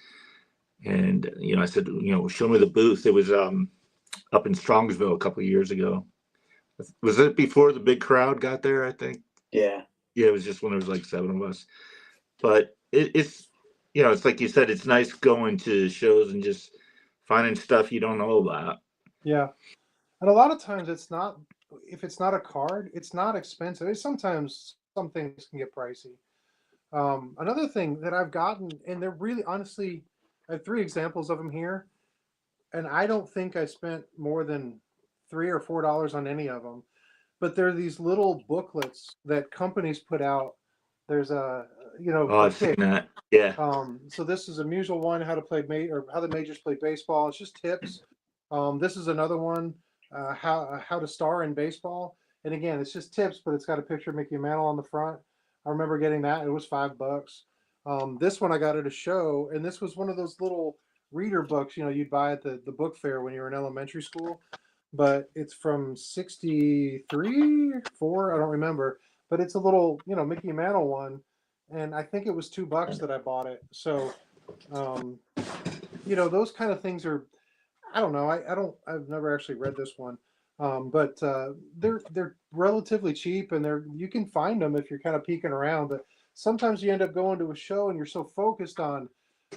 and I said, show me the booth. It was up in Strongsville a couple of years ago. Was it before the big crowd got there? I think. Yeah. Yeah, it was just when there was like 7 of us. But it's it's like you said, it's nice going to shows and just finding stuff you don't know about. Yeah. And a lot of times if it's not a card, it's not expensive. Sometimes some things can get pricey. Another thing that I've gotten, and they're really honestly, I have 3 examples of them here, and I don't think I spent more than $3 or $4 on any of them. But there are these little booklets that companies put out. There's Oh, for I've seen kids. that. Yeah. So this is a musical one, how to play or how the majors play baseball. It's just tips. This is another one, how to star in baseball. And again, it's just tips, but it's got a picture of Mickey Mantle on the front. I remember getting that. It was $5. This one I got at a show, and this was one of those little reader books, you'd buy at the book fair when you were in elementary school. But it's from 63, 4, I don't remember. But it's a little, Mickey Mantle one, and I think it was $2 that I bought it. So, um, those kind of things are, I don't know. I've never actually read this one, but they're relatively cheap, and you can find them if you're kind of peeking around. But sometimes you end up going to a show and you're so focused on,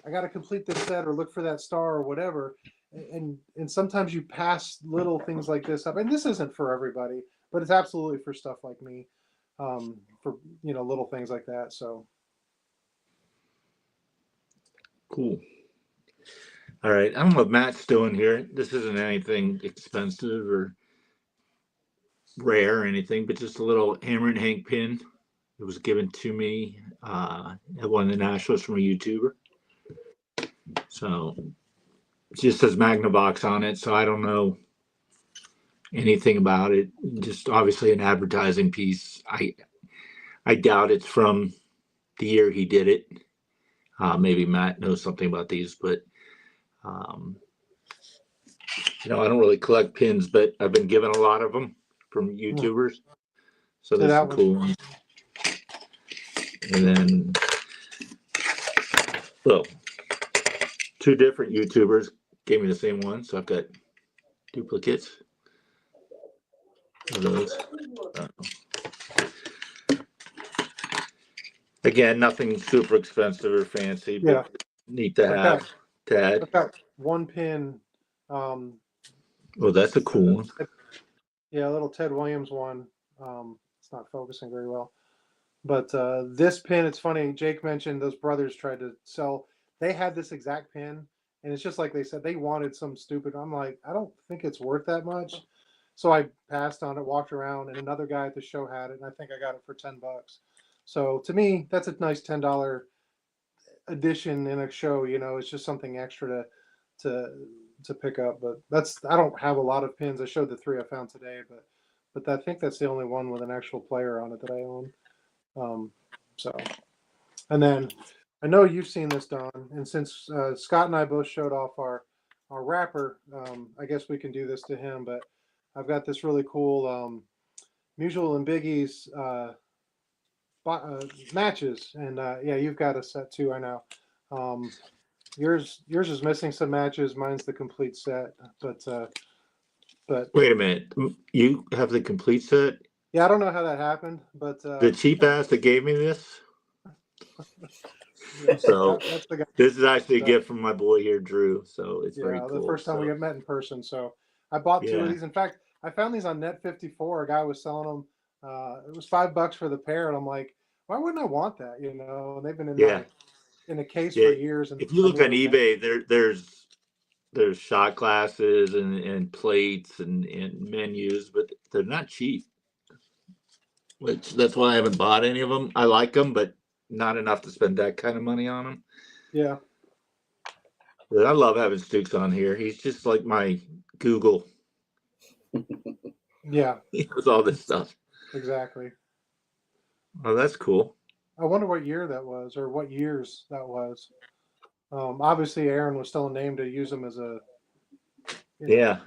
I got to complete this set or look for that star or whatever, and sometimes you pass little things like this up. And this isn't for everybody, but it's absolutely for stuff like me, for little things like that. So. Cool. All right. I don't know what Matt's doing here. This isn't anything expensive or rare or anything, but just a little Hammer and Hank pin. It was given to me at one of the nationals from a YouTuber. So it just says Magnavox on it. So I don't know anything about it. Just obviously an advertising piece. I doubt it's from the year he did it. Maybe Matt knows something about these, but um, I don't really collect pins, but I've been given a lot of them from YouTubers. So there's some cool ones. And then, well, 2 different YouTubers gave me the same one, so I've got duplicates of those. Again, nothing super expensive or fancy, but Yeah. neat to have to add. I've got one pin. Um, Oh, that's a cool one. Yeah, a little Ted Williams one. It's not focusing very well. But this pin, it's funny. Jake mentioned those brothers tried to sell. They had this exact pin, and it's just like they said they wanted some stupid. I'm like, I don't think it's worth that much. So I passed on it, walked around, and another guy at the show had it, and I think I got it for $10. So to me, that's a nice $10 addition in a show. It's just something extra to to pick up. But I don't have a lot of pins. I showed the 3 I found today, but I think that's the only one with an actual player on it that I own. So, and then I know you've seen this, Don, and since Scott and I both showed off our wrapper, I guess we can do this to him. But I've got this really cool Musial and Biggie's matches, and yeah, you've got a set too. I know. Yours is missing some matches. Mine's the complete set, but Wait a minute. You have the complete set? yeah, I don't know how that happened, but The cheap ass that gave me this? that's So the guy. this is actually a gift from my boy here, Drew. So it's very Yeah, cool. the first time we met in person. So I bought 2 of Yeah. these. In fact, I found these on Net 54. A guy was selling them. It was $5 for the pair, and I'm like, why wouldn't I want that? And they've been Yeah. in a case Yeah. for years. And If you I look on never. eBay, there's shot glasses and plates and menus, but they're not cheap. Which that's why I haven't bought any of them. I like them, but not enough to spend that kind of money on them. Yeah. But I love having Stukes on here. He's just like my Google. Yeah. He knows all this stuff. Exactly. Oh, that's cool. I wonder what year that was, or what years that was. Obviously, Aaron was still named to use them as Yeah.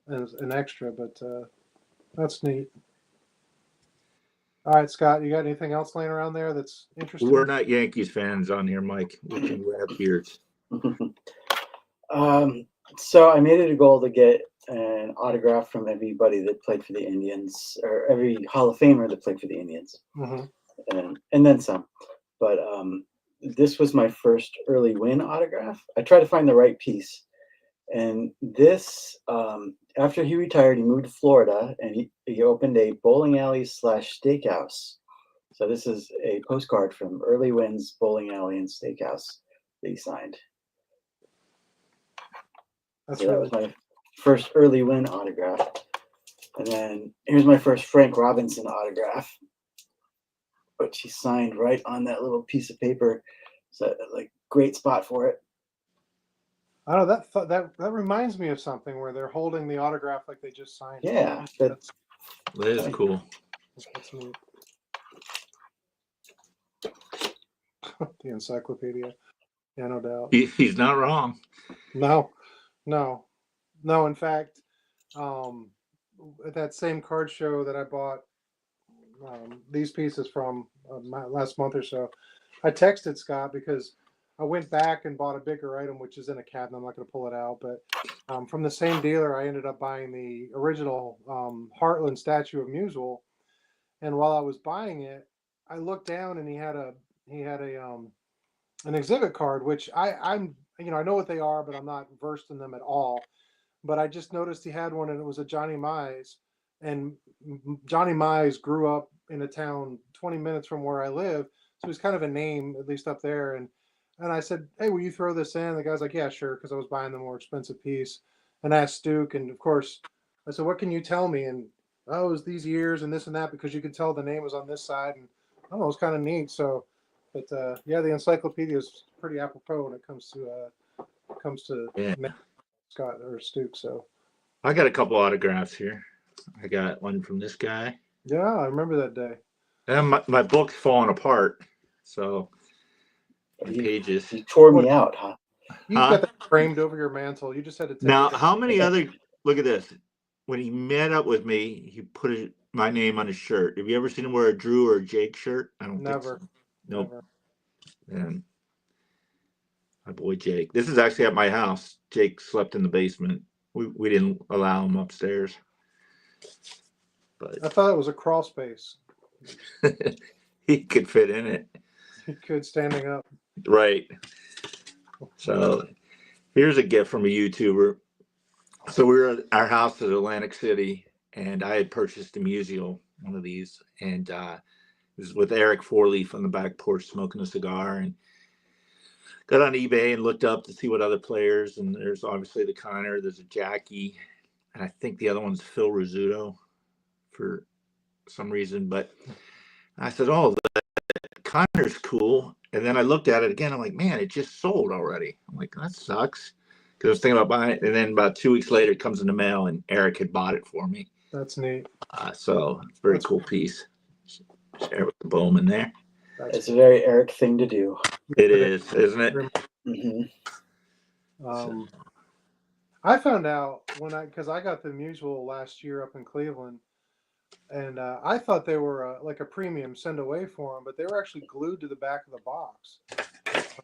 as an extra, but That's neat. All right, Scott, you got anything else laying around there that's interesting? We're not Yankees fans on here, Mike. We can grab beards. So I made it a goal to get an autograph from everybody that played for the Indians, or every Hall of Famer that played for the Indians, and then some. But this was my first early win autograph. I tried to find the right piece, and this after he retired, he moved to Florida, and he opened a bowling alley / steakhouse. So this is a postcard from Early Wins Bowling Alley and Steakhouse that he signed. That's So really that was my first early win autograph. And then here's my first Frank Robinson autograph, which he signed right on that little piece of paper. So like great spot for it. I don't know, that reminds me of something where they're holding the autograph like they just signed. Yeah, That's That is cool. neat. The encyclopedia. Yeah, no doubt. He's not wrong. No. In fact, at that same card show that I bought these pieces from last month or so, I texted Scott because I went back and bought a bigger item, which is in a cabinet. I'm not going to pull it out, but from the same dealer, I ended up buying the original Heartland statue of Musel. And while I was buying it, I looked down and he had an exhibit card, which I'm I know what they are, but I'm not versed in them at all. But I just noticed he had one, and it was a Johnny Mize, and Johnny Mize grew up in a town 20 minutes from where I live, so he's kind of a name, at least up there. And I said, "Hey, will you throw this in?" The guy's like, "Yeah, sure," because I was buying the more expensive piece. And I asked Stuke, and of course, I said, "What can you tell me?" And oh, it was these years and this and that, because you could tell the name was on this side, and I don't know, it was kind of neat. So, but yeah, the encyclopedia is pretty apropos when it comes to Yeah. Scott or Stuke. So I got a couple autographs here. I got one from this guy. yeah, I remember that day. And my book's falling apart. So the He pages. tore me out, huh? You've got that framed over your mantle. You just had to take Now, it. how many other look at this? When he met up with me, he put my name on his shirt. Have you ever seen him wear a Drew or a Jake shirt? I don't Never. think so. Nope. Never. And my boy Jake. This is actually at my house. Jake slept in the basement. We didn't allow him upstairs. I But thought it was a crawl space. he could fit in it. He could standing up. Right. So here's a gift from a YouTuber. So we were at our house at Atlantic City, and I had purchased a musial, one of these, and it was with Eric Fourleaf on the back porch smoking a cigar, and got on eBay and looked up to see what other players, and there's obviously the Connor, there's a Jackie, and I think the other one's Phil Rizzuto for some reason, but I said, oh, the Connor's cool, and then I looked at it again, I'm like, man, it just sold already. I'm like, that sucks. Because I was thinking about buying it, and then about 2 weeks later, it comes in the mail, and Eric had bought it for me. That's neat. So it's a very cool piece. Share with the Bowman there. It's a very Eric thing to do. It is, isn't it? Mm-hmm. I found out because I got the Musel last year up in Cleveland, and I thought they were like a premium send away for them, but they were actually glued to the back of the box.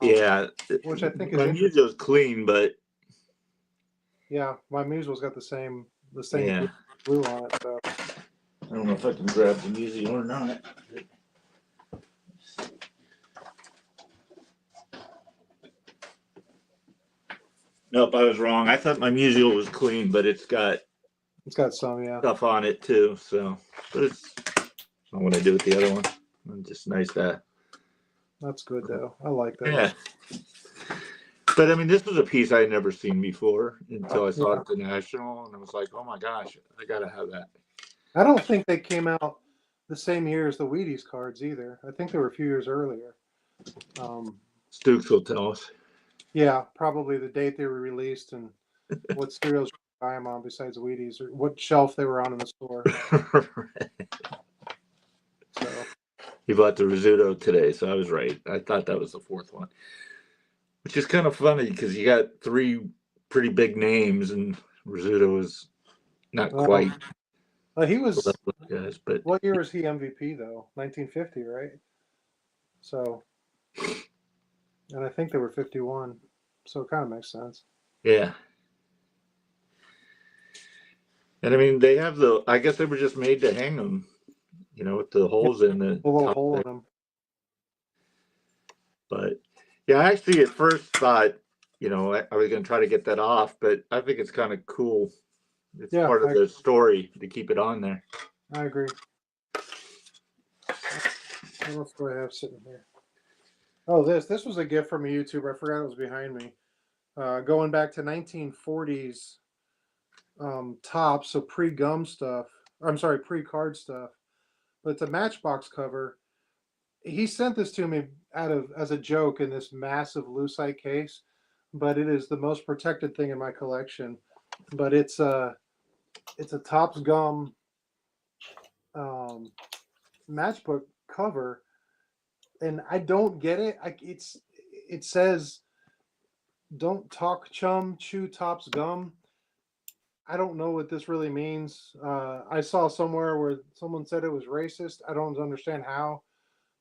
Yeah. Which I think is my interesting. music's clean, but Yeah, my Musel's got the same yeah. glue on it. So I don't know if I can grab the music or not. Nope, I was wrong. I thought my musical was clean, but it's got some, yeah. stuff on it too. So, but it's not what I do with the other one. It's just nice that. That's good though. I like that. Yeah. But I mean, this was a piece I had never seen before until I saw it at the National, and I was like, "Oh my gosh, I gotta have that." I don't think they came out the same year as the Wheaties cards either. I think they were a few years earlier. Stooks will tell us. Yeah, probably the date they were released and what cereals you could buy them on besides Wheaties, or what shelf they were on in the store. So He bought the risotto today, so I was right. I thought that was the fourth one, which is kind of funny because you got three pretty big names, and risotto is not quite. He was. guys, but What year was he MVP though? 1950, right? So, and I think they were 51, so it kind of makes sense. yeah. And I mean, they have I guess they were just made to hang them, with the holes in the A little top hole there. in them. But yeah, I actually at first thought, I was going to try to get that off, but I think it's kind of cool. It's Yeah, part of the story to keep it on there. I agree. What else do I have sitting here? Oh, this was a gift from a YouTuber. I forgot it was behind me. Going back to 1940s tops, so pre-gum stuff. I'm sorry, pre-card stuff. But it's a Matchbox cover. He sent this to me as a joke in this massive lucite case, but it is the most protected thing in my collection. But it's a Topps Gum matchbook cover, and I don't get it. It says, "Don't talk chum, chew Topps Gum." I don't know what this really means. I saw somewhere where someone said it was racist. I don't understand how,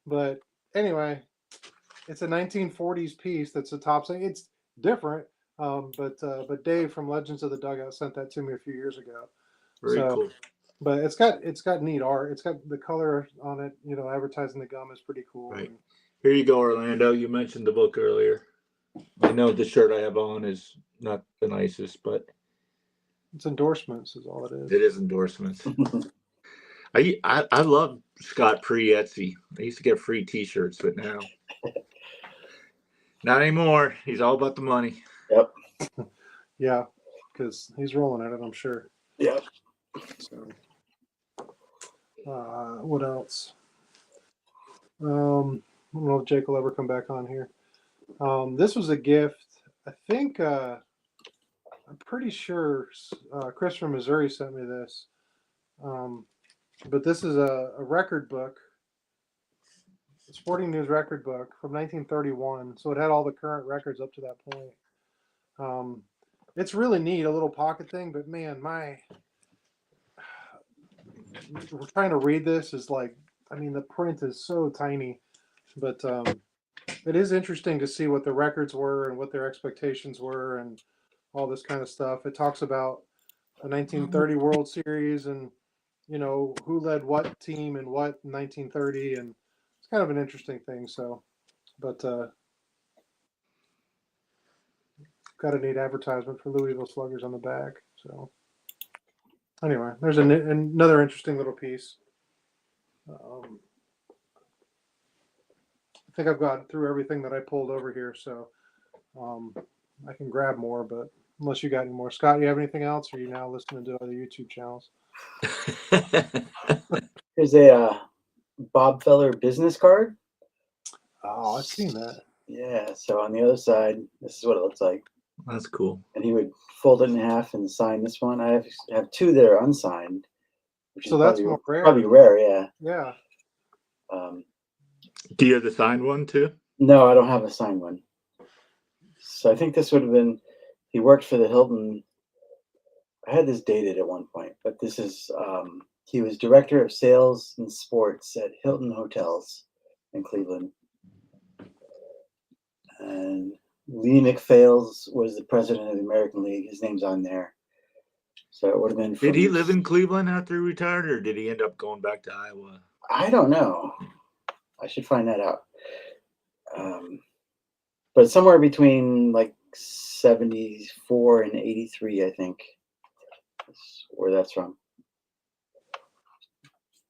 but anyway, it's a 1940s piece that's a Topps. It's different, but Dave from Legends of the Dugout sent that to me a few years ago. Very cool. But it's got neat art. It's got the color on it. Advertising the gum is pretty cool. Right. Here you go, Orlando. You mentioned the book earlier. I know the shirt I have on is not the nicest, but it's endorsements is all it is. It is endorsements. I love Scott pre-Etsy. I used to get free T-shirts, but now not anymore. He's all about the money. Yep. Yeah, because he's rolling at it, I'm sure. Yep. So, what else? I don't know if Jake will ever come back on here. This was a gift. I think I'm pretty sure Chris from Missouri sent me this. But this is a record book, a Sporting News record book from 1931. So it had all the current records up to that point. It's really neat, a little pocket thing. But man, we're trying to read this is like, the print is so tiny. But it is interesting to see what the records were and what their expectations were and all this kind of stuff. It talks about the 1930 World Series and who led what team and what in 1930, and it's kind of an interesting thing. So, but got a neat advertisement for Louisville Sluggers on the back. So anyway, there's another interesting little piece. I think I've gotten through everything that I pulled over here, so I can grab more, but unless you got any more. Scott, you have anything else, or are you now listening to other YouTube channels? Here's a Bob Feller business card. Oh, I've seen that. Yeah, so on the other side, this is what it looks like. That's cool. And he would fold it in half and sign this one. I have two that are unsigned, which So is that's more rare. Probably rare, yeah. Yeah. Do you have the signed one too? No, I don't have a signed one. So I think this would have been, he worked for the Hilton. I had this dated at one point, but this is, he was director of sales and sports at Hilton Hotels in Cleveland. And Lee McPhails was the president of the American League. His name's on there. So it would have been. Did he live in Cleveland after he retired, or did he end up going back to Iowa? I don't know. I should find that out. But somewhere between like 74 and 83, I think, is where that's from.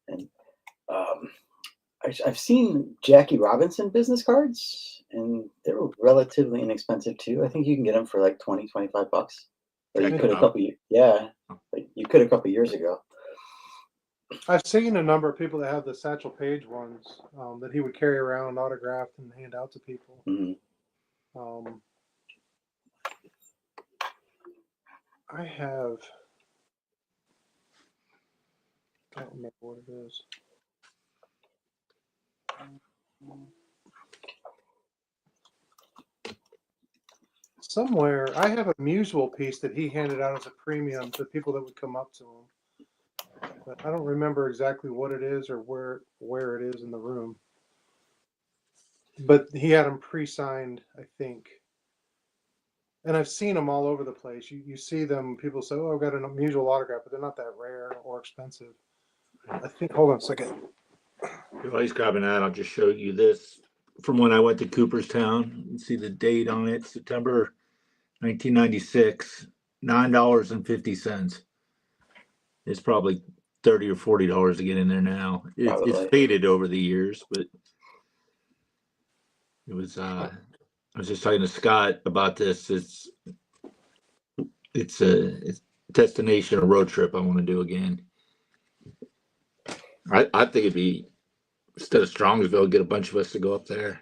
And I've seen Jackie Robinson business cards, and they were relatively inexpensive too. I think you can get them for like 20, 25 bucks. Or you could a couple years ago. I've seen a number of people that have the Satchel Paige ones that he would carry around autographed and hand out to people. Mm-hmm. I don't remember what it is. Somewhere, I have a Musial piece that he handed out as a premium to people that would come up to him. but I don't remember exactly what it is or where it is in the room. But he had them pre-signed, I think. And I've seen them all over the place. You see them. People say, "Oh, I've got an unusual autograph," but they're not that rare or expensive. I think. Hold on a second. While he's grabbing that, I'll just show you this from when I went to Cooperstown. You can see the date on it, September 1996, $9.50. It's probably $30 or $40 to get in there now. It's Probably. faded over the years, but it was. I was just talking to Scott about this. It's a destination, a road trip I want to do again. I think it'd be, instead of Strongsville, get a bunch of us to go up there.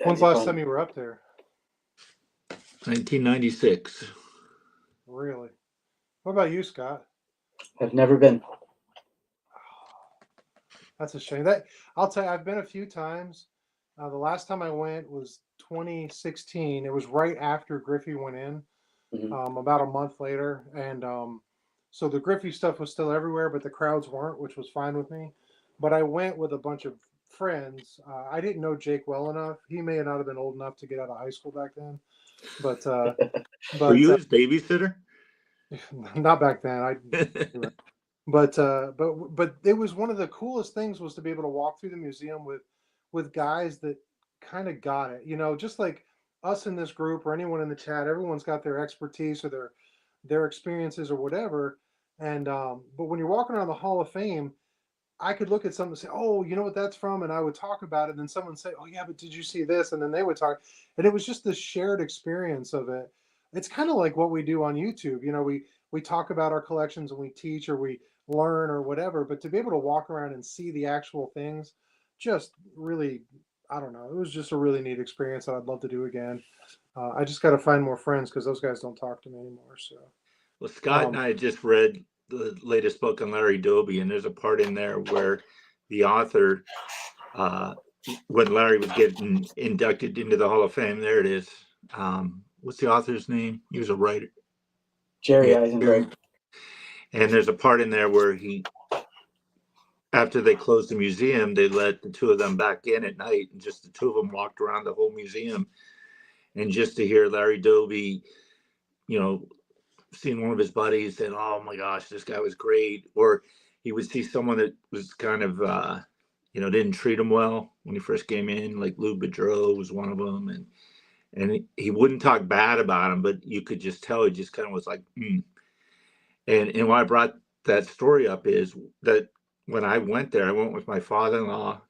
When's the last time you were up there? 1996. Really? What about you, Scott? I've never been. That's a shame. I'll tell you, I've been a few times. The last time I went was 2016. It was right after Griffey went in, about a month later, and so the Griffey stuff was still everywhere, but the crowds weren't, which was fine with me. But I went with a bunch of friends. I didn't know Jake well enough. He may not have been old enough to get out of high school back then, but Were you his babysitter? not back then. But it was one of the coolest things was to be able to walk through the museum with guys that kind of got it, just like us in this group or anyone in the chat. Everyone's got their expertise or their experiences or whatever. And but when you're walking around the Hall of Fame, I could look at something and say, "Oh, you know what that's from?" And I would talk about it. And then someone would say, "Oh yeah, but did you see this?" And then they would talk, and it was just the shared experience of it. It's kind of like what we do on YouTube. We talk about our collections and we teach or we learn or whatever. But to be able to walk around and see the actual things, just really, I don't know. It was just a really neat experience that I'd love to do again. I just got to find more friends because those guys don't talk to me anymore. So, well, Scott and I just read the latest book on Larry Doby, and there's a part in there where the author, when Larry was getting inducted into the Hall of Fame, there it is. What's the author's name? He was a writer. Jerry Eisenberg. And there's a part in there where after they closed the museum, they let the two of them back in at night, and just the two of them walked around the whole museum. And just to hear Larry Doby, seeing one of his buddies and, oh my gosh, this guy was great. Or he would see someone that was kind of, didn't treat him well when he first came in, like Lou Bedreau was one of them. And he wouldn't talk bad about him, but you could just tell he just kind of was like, And why I brought that story up is that when I went there, I went with my father-in-law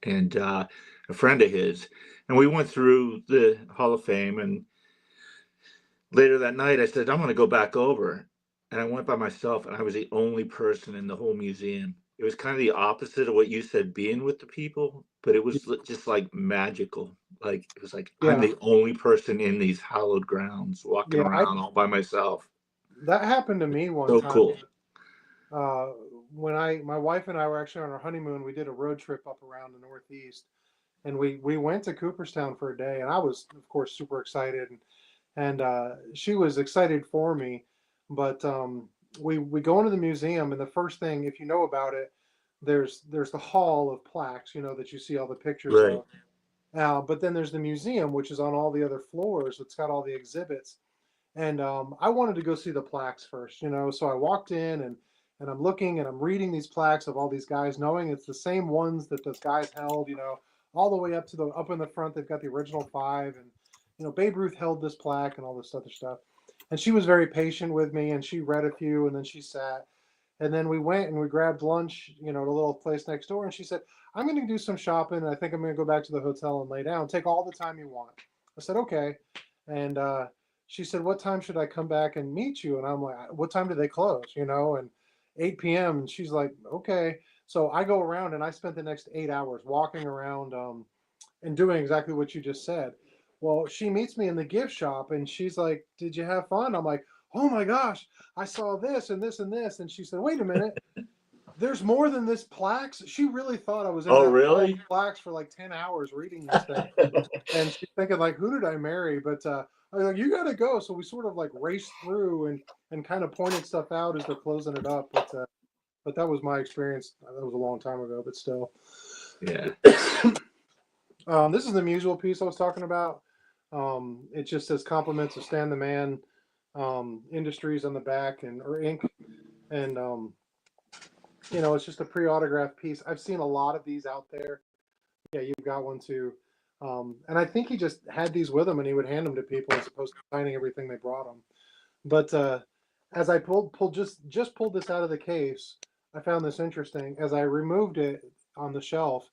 and a friend of his, and we went through the Hall of Fame. And later that night, I said, I'm going to go back over. And I went by myself, and I was the only person in the whole museum. It was kind of the opposite of what you said, being with the people, but it was just like magical. Like, it was like, I'm the only person in these hallowed grounds walking around all by myself. That happened to me one time. Cool. When my wife and I were actually on our honeymoon, we did a road trip up around the Northeast, and we went to Cooperstown for a day, and I was, of course, super excited, and she was excited for me. But we go into the museum, and the first thing, if you know about it, there's the hall of plaques, that you see all the pictures of. But then there's the museum, which is on all the other floors. It's got all the exhibits. And I wanted to go see the plaques first, so I walked in and I'm looking and I'm reading these plaques of all these guys, knowing it's the same ones that those guys held, all the way up to up in the front. They've got the original 5, and Babe Ruth held this plaque and all this other stuff. And she was very patient with me, and she read a few, and then she sat. And then we went and we grabbed lunch, at a little place next door. And she said, I'm going to do some shopping, and I think I'm going to go back to the hotel and lay down. Take all the time you want. I said, okay. And she said, what time should I come back and meet you? And I'm like, what time do they close? And 8 p.m. And she's like, okay. So I go around, and I spent the next 8 hours walking around and doing exactly what you just said. Well, she meets me in the gift shop, and she's like, did you have fun? I'm like, oh my gosh, I saw this and this and this. And she said, wait a minute. There's more than this plaques. She really thought I was in plaques for like 10 hours reading this thing. And she's thinking, like, who did I marry? But I was like, you gotta go. So we sort of like raced through and kind of pointed stuff out as they're closing it up. But that was my experience. That was a long time ago, but still. Yeah. This is the Mutual piece I was talking about. It just says compliments of Stan the Man Industries on the back or Inc. And it's just a pre-autographed piece. I've seen a lot of these out there. Yeah, you've got one too. And I think he just had these with him and he would hand them to people as opposed to signing everything they brought him. But as I just pulled this out of the case, I found this interesting. As I removed it on the shelf,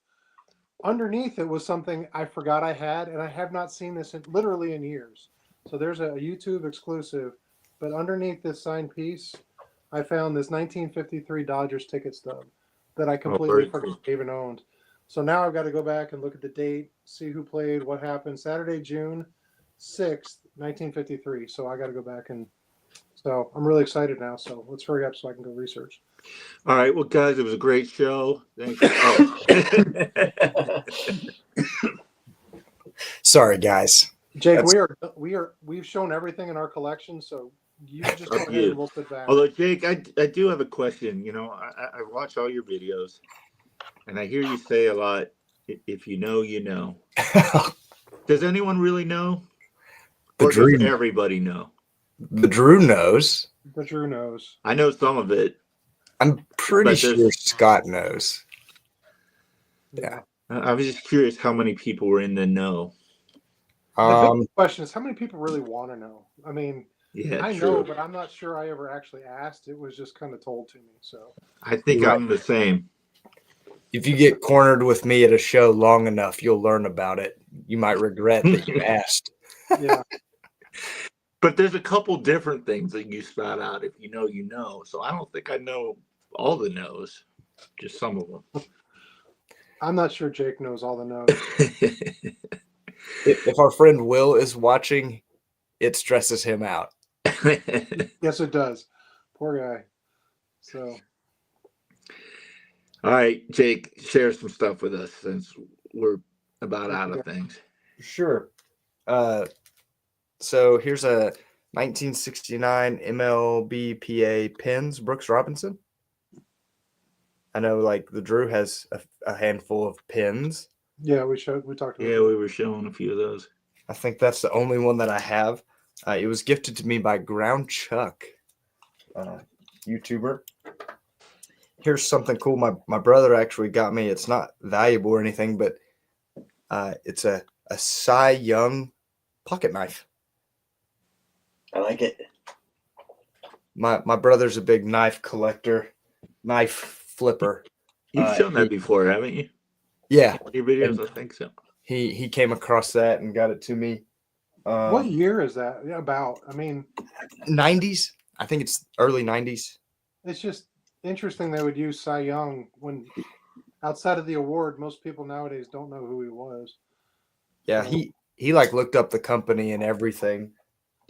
underneath it was something I forgot I had, and I have not seen this literally in years. So there's a YouTube exclusive, but underneath this signed piece, I found this 1953 Dodgers ticket stub that I completely forgot I even owned. So now I've got to go back and look at the date, see who played, what happened. Saturday, June 6th, 1953. So I got to go back so I'm really excited now. So let's hurry up so I can go research. All right. Well, guys, it was a great show. Thank you. Oh. Sorry, guys. Jake, we've shown everything in our collection, so you just go ahead and we'll sit back. Although, Jake, I do have a question. I watch all your videos, and I hear you say a lot, if you know, you know. Does anyone really know? Or does everybody know? The Drew knows. The Drew knows. I know some of it. I'm pretty sure Scott knows. Yeah. I was just curious how many people were in the know. The big question is how many people really want to know? I mean, yeah, I know, but I'm not sure I ever actually asked. It was just kind of told to me. So I think I'm the same. If you get cornered with me at a show long enough, you'll learn about it. You might regret that you asked. Yeah. But there's a couple different things that you spout out. If you know, you know. So I don't think I know all the knows, just some of them. I'm not sure Jake knows all the knows. If our friend Will is watching, it stresses him out. Yes, it does. Poor guy. So. All right, Jake, share some stuff with us since we're about out of things. Sure. So here's a 1969 MLB PA Brooks Robinson. I know, like, the Drew has a handful of pins. Yeah, we talked about we were showing a few of those. I think that's the only one that I have. It was gifted to me by Ground Chuck, YouTuber. Here's something cool. My brother actually got me. It's not valuable or anything, but it's a Cy Young pocket knife. I like it. My brother's a big knife collector, knife flipper. You've shown that before, haven't you? Yeah. Your videos, I think so. He came across that and got it to me. What year is that about? I mean, 90s. I think it's early 90s. It's just interesting they would use Cy Young when outside of the award, most people nowadays don't know who he was. Yeah, he like looked up the company and everything.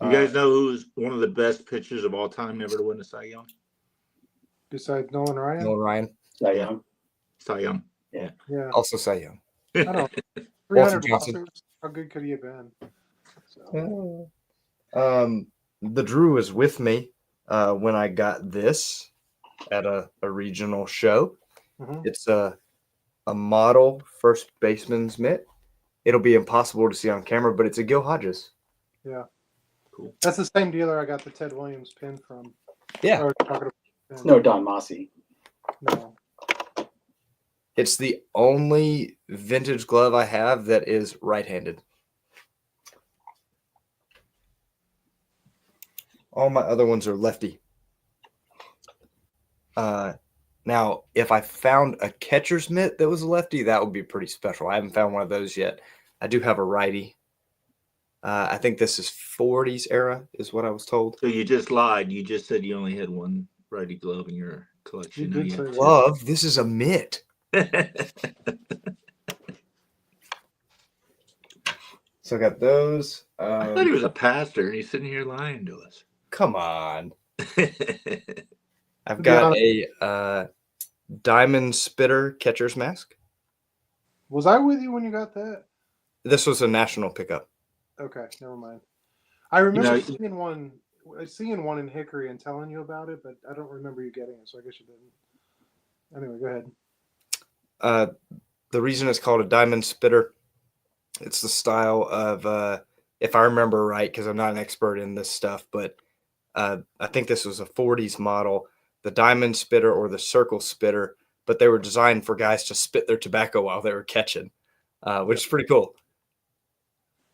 You guys know who's one of the best pitchers of all time never to win a Cy Young? Besides Nolan Ryan? Nolan Ryan. Cy Young. Cy Young. Yeah. Yeah. Also Cy Young. I don't know. 300 losses. How good could he have been? So. The Drew was with me when I got this at a regional show. Mm-hmm. It's a model first baseman's mitt. It'll be impossible to see on camera, but it's a Gil Hodges. Yeah. Cool. That's the same dealer I got the Ted Williams pin from. Yeah. No, Don Mossy. No. It's the only vintage glove I have that is right-handed. All my other ones are lefty. Now, if I found a catcher's mitt that was a lefty, that would be pretty special. I haven't found one of those yet. I do have a righty. I think this is 40s era is what I was told. So you just lied. You just said you only had one righty glove in your collection. You did say that. Glove? This is a mitt. So I got those. I thought he was a pastor and he's sitting here lying to us. Come on. I've got a diamond spitter catcher's mask. Was I with you when you got that? This was a national pickup. Okay, never mind. I remember know, seeing one in Hickory and telling you about it, but I don't remember you getting it, so I guess you didn't. Anyway, go ahead. The reason it's called a diamond spitter, it's the style of, if I remember right, because I'm not an expert in this stuff, but I think this was a 40s model, the diamond spitter or the circle spitter, but they were designed for guys to spit their tobacco while they were catching, which is pretty cool.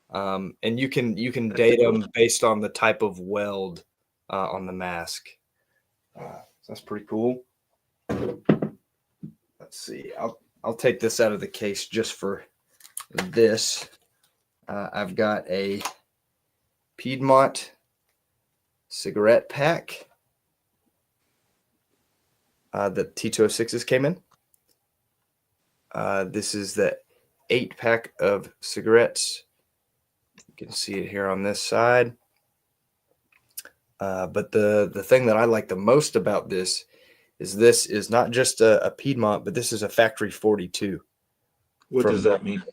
And you can date them based on the type of weld on the mask. So that's pretty cool. Let's see. I'll take this out of the case just for this. I've got a Piedmont cigarette pack that T206s came in. This is the 8-pack of cigarettes. You can see it here on this side. But the thing that I like the most about this is not just a Piedmont, but this is a factory 42. what does that mean?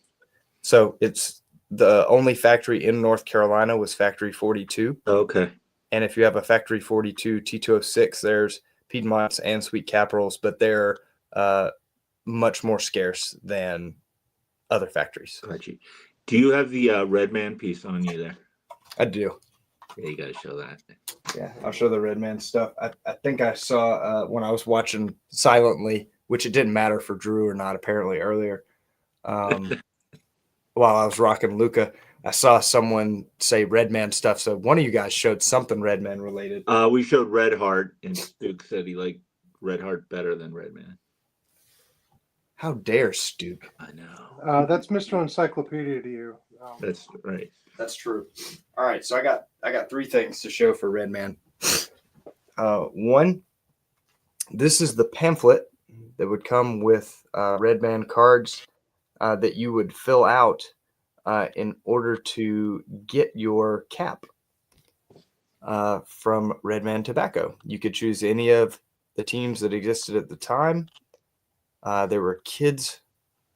So it's the only factory in North Carolina was factory 42. Okay. And if you have a factory 42 T206, there's Piedmonts and Sweet Caporals, but they're much more scarce than other factories. Got you. Do you have the Red Man piece on you there? I do. Yeah, you got to show that. Yeah, I'll show the Red Man stuff. I think I saw when I was watching silently, which it didn't matter for Drew or not apparently earlier. While I was rocking Luca, I saw someone say Red Man stuff. So one of you guys showed something Red Man related. We showed Red Heart, and Duke said he liked Red Heart better than Red Man. How dare Stoop? I know. That's Mr. Encyclopedia to you. That's right. That's true. All right, so I got 3 things to show for Red Man. One, this is the pamphlet that would come with Red Man cards that you would fill out in order to get your cap from Red Man Tobacco. You could choose any of the teams that existed at the time. There were kids'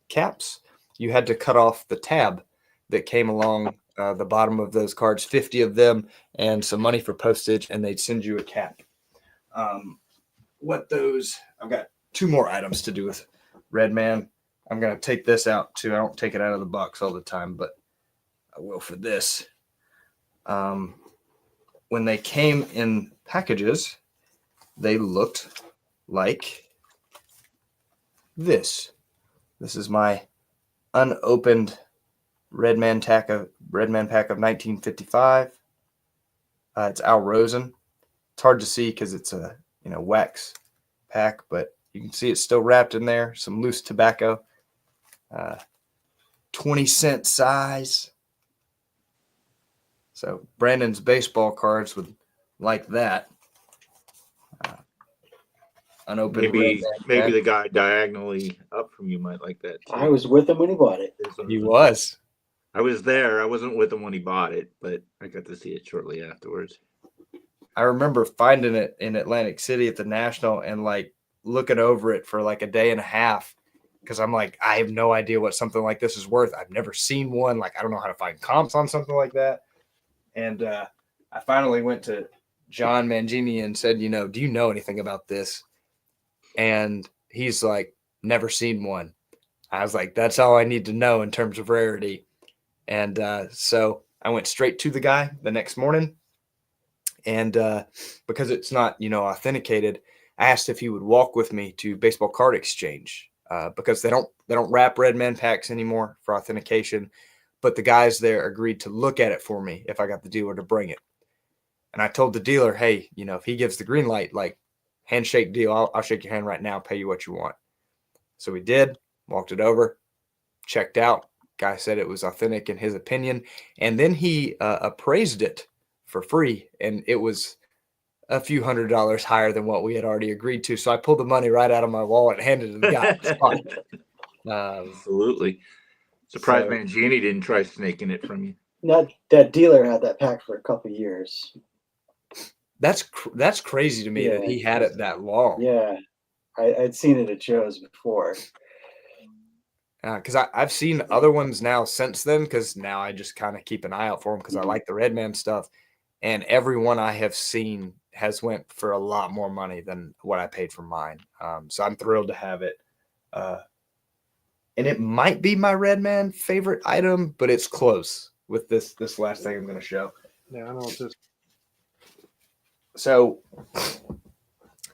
caps. You had to cut off the tab that came along the bottom of those cards, 50 of them, and some money for postage, and they'd send you a cap. I've got 2 more items to do with Red Man. I'm going to take this out too. I don't take it out of the box all the time, but I will for this. When they came in packages, they looked like this. This is my unopened Red Man pack of 1955. It's Al Rosen. It's hard to see because it's a wax pack, but you can see it's still wrapped in there. Some loose tobacco, 20-cent size. So Brandon's baseball cards would like that. Unopened. Maybe the guy diagonally up from you might like that too. I was with him when he bought it. He was. I was there. I wasn't with him when he bought it, but I got to see it shortly afterwards. I remember finding it in Atlantic City at the National and like looking over it for like a day and a half because I'm like, I have no idea what something like this is worth. I've never seen one. Like, I don't know how to find comps on something like that. And I finally went to John Mangini and said, do you know anything about this? And he's like, never seen one. I was like, that's all I need to know in terms of rarity. And so I went straight to the guy the next morning. And because it's not, authenticated, I asked if he would walk with me to Baseball Card Exchange because they don't wrap Red Man packs anymore for authentication. But the guys there agreed to look at it for me if I got the dealer to bring it. And I told the dealer, hey, if he gives the green light, like handshake deal, I'll shake your hand right now, pay you what you want. So we did, walked it over, checked out. Guy said it was authentic in his opinion. And then he appraised it for free. And it was a few $100s higher than what we had already agreed to. So I pulled the money right out of my wallet and handed it to the guy. Absolutely. Surprised Mangini didn't try snaking it from you. That dealer had that pack for a couple years. That's crazy to me that he had it that long. Yeah, I'd seen it at shows before. Because I've seen other ones now since then, because now I just kind of keep an eye out for them because I like the Redman stuff. And every one I have seen has went for a lot more money than what I paid for mine. So I'm thrilled to have it. And it might be my Redman favorite item, but it's close with this last thing I'm going to show. Yeah, I know what this. So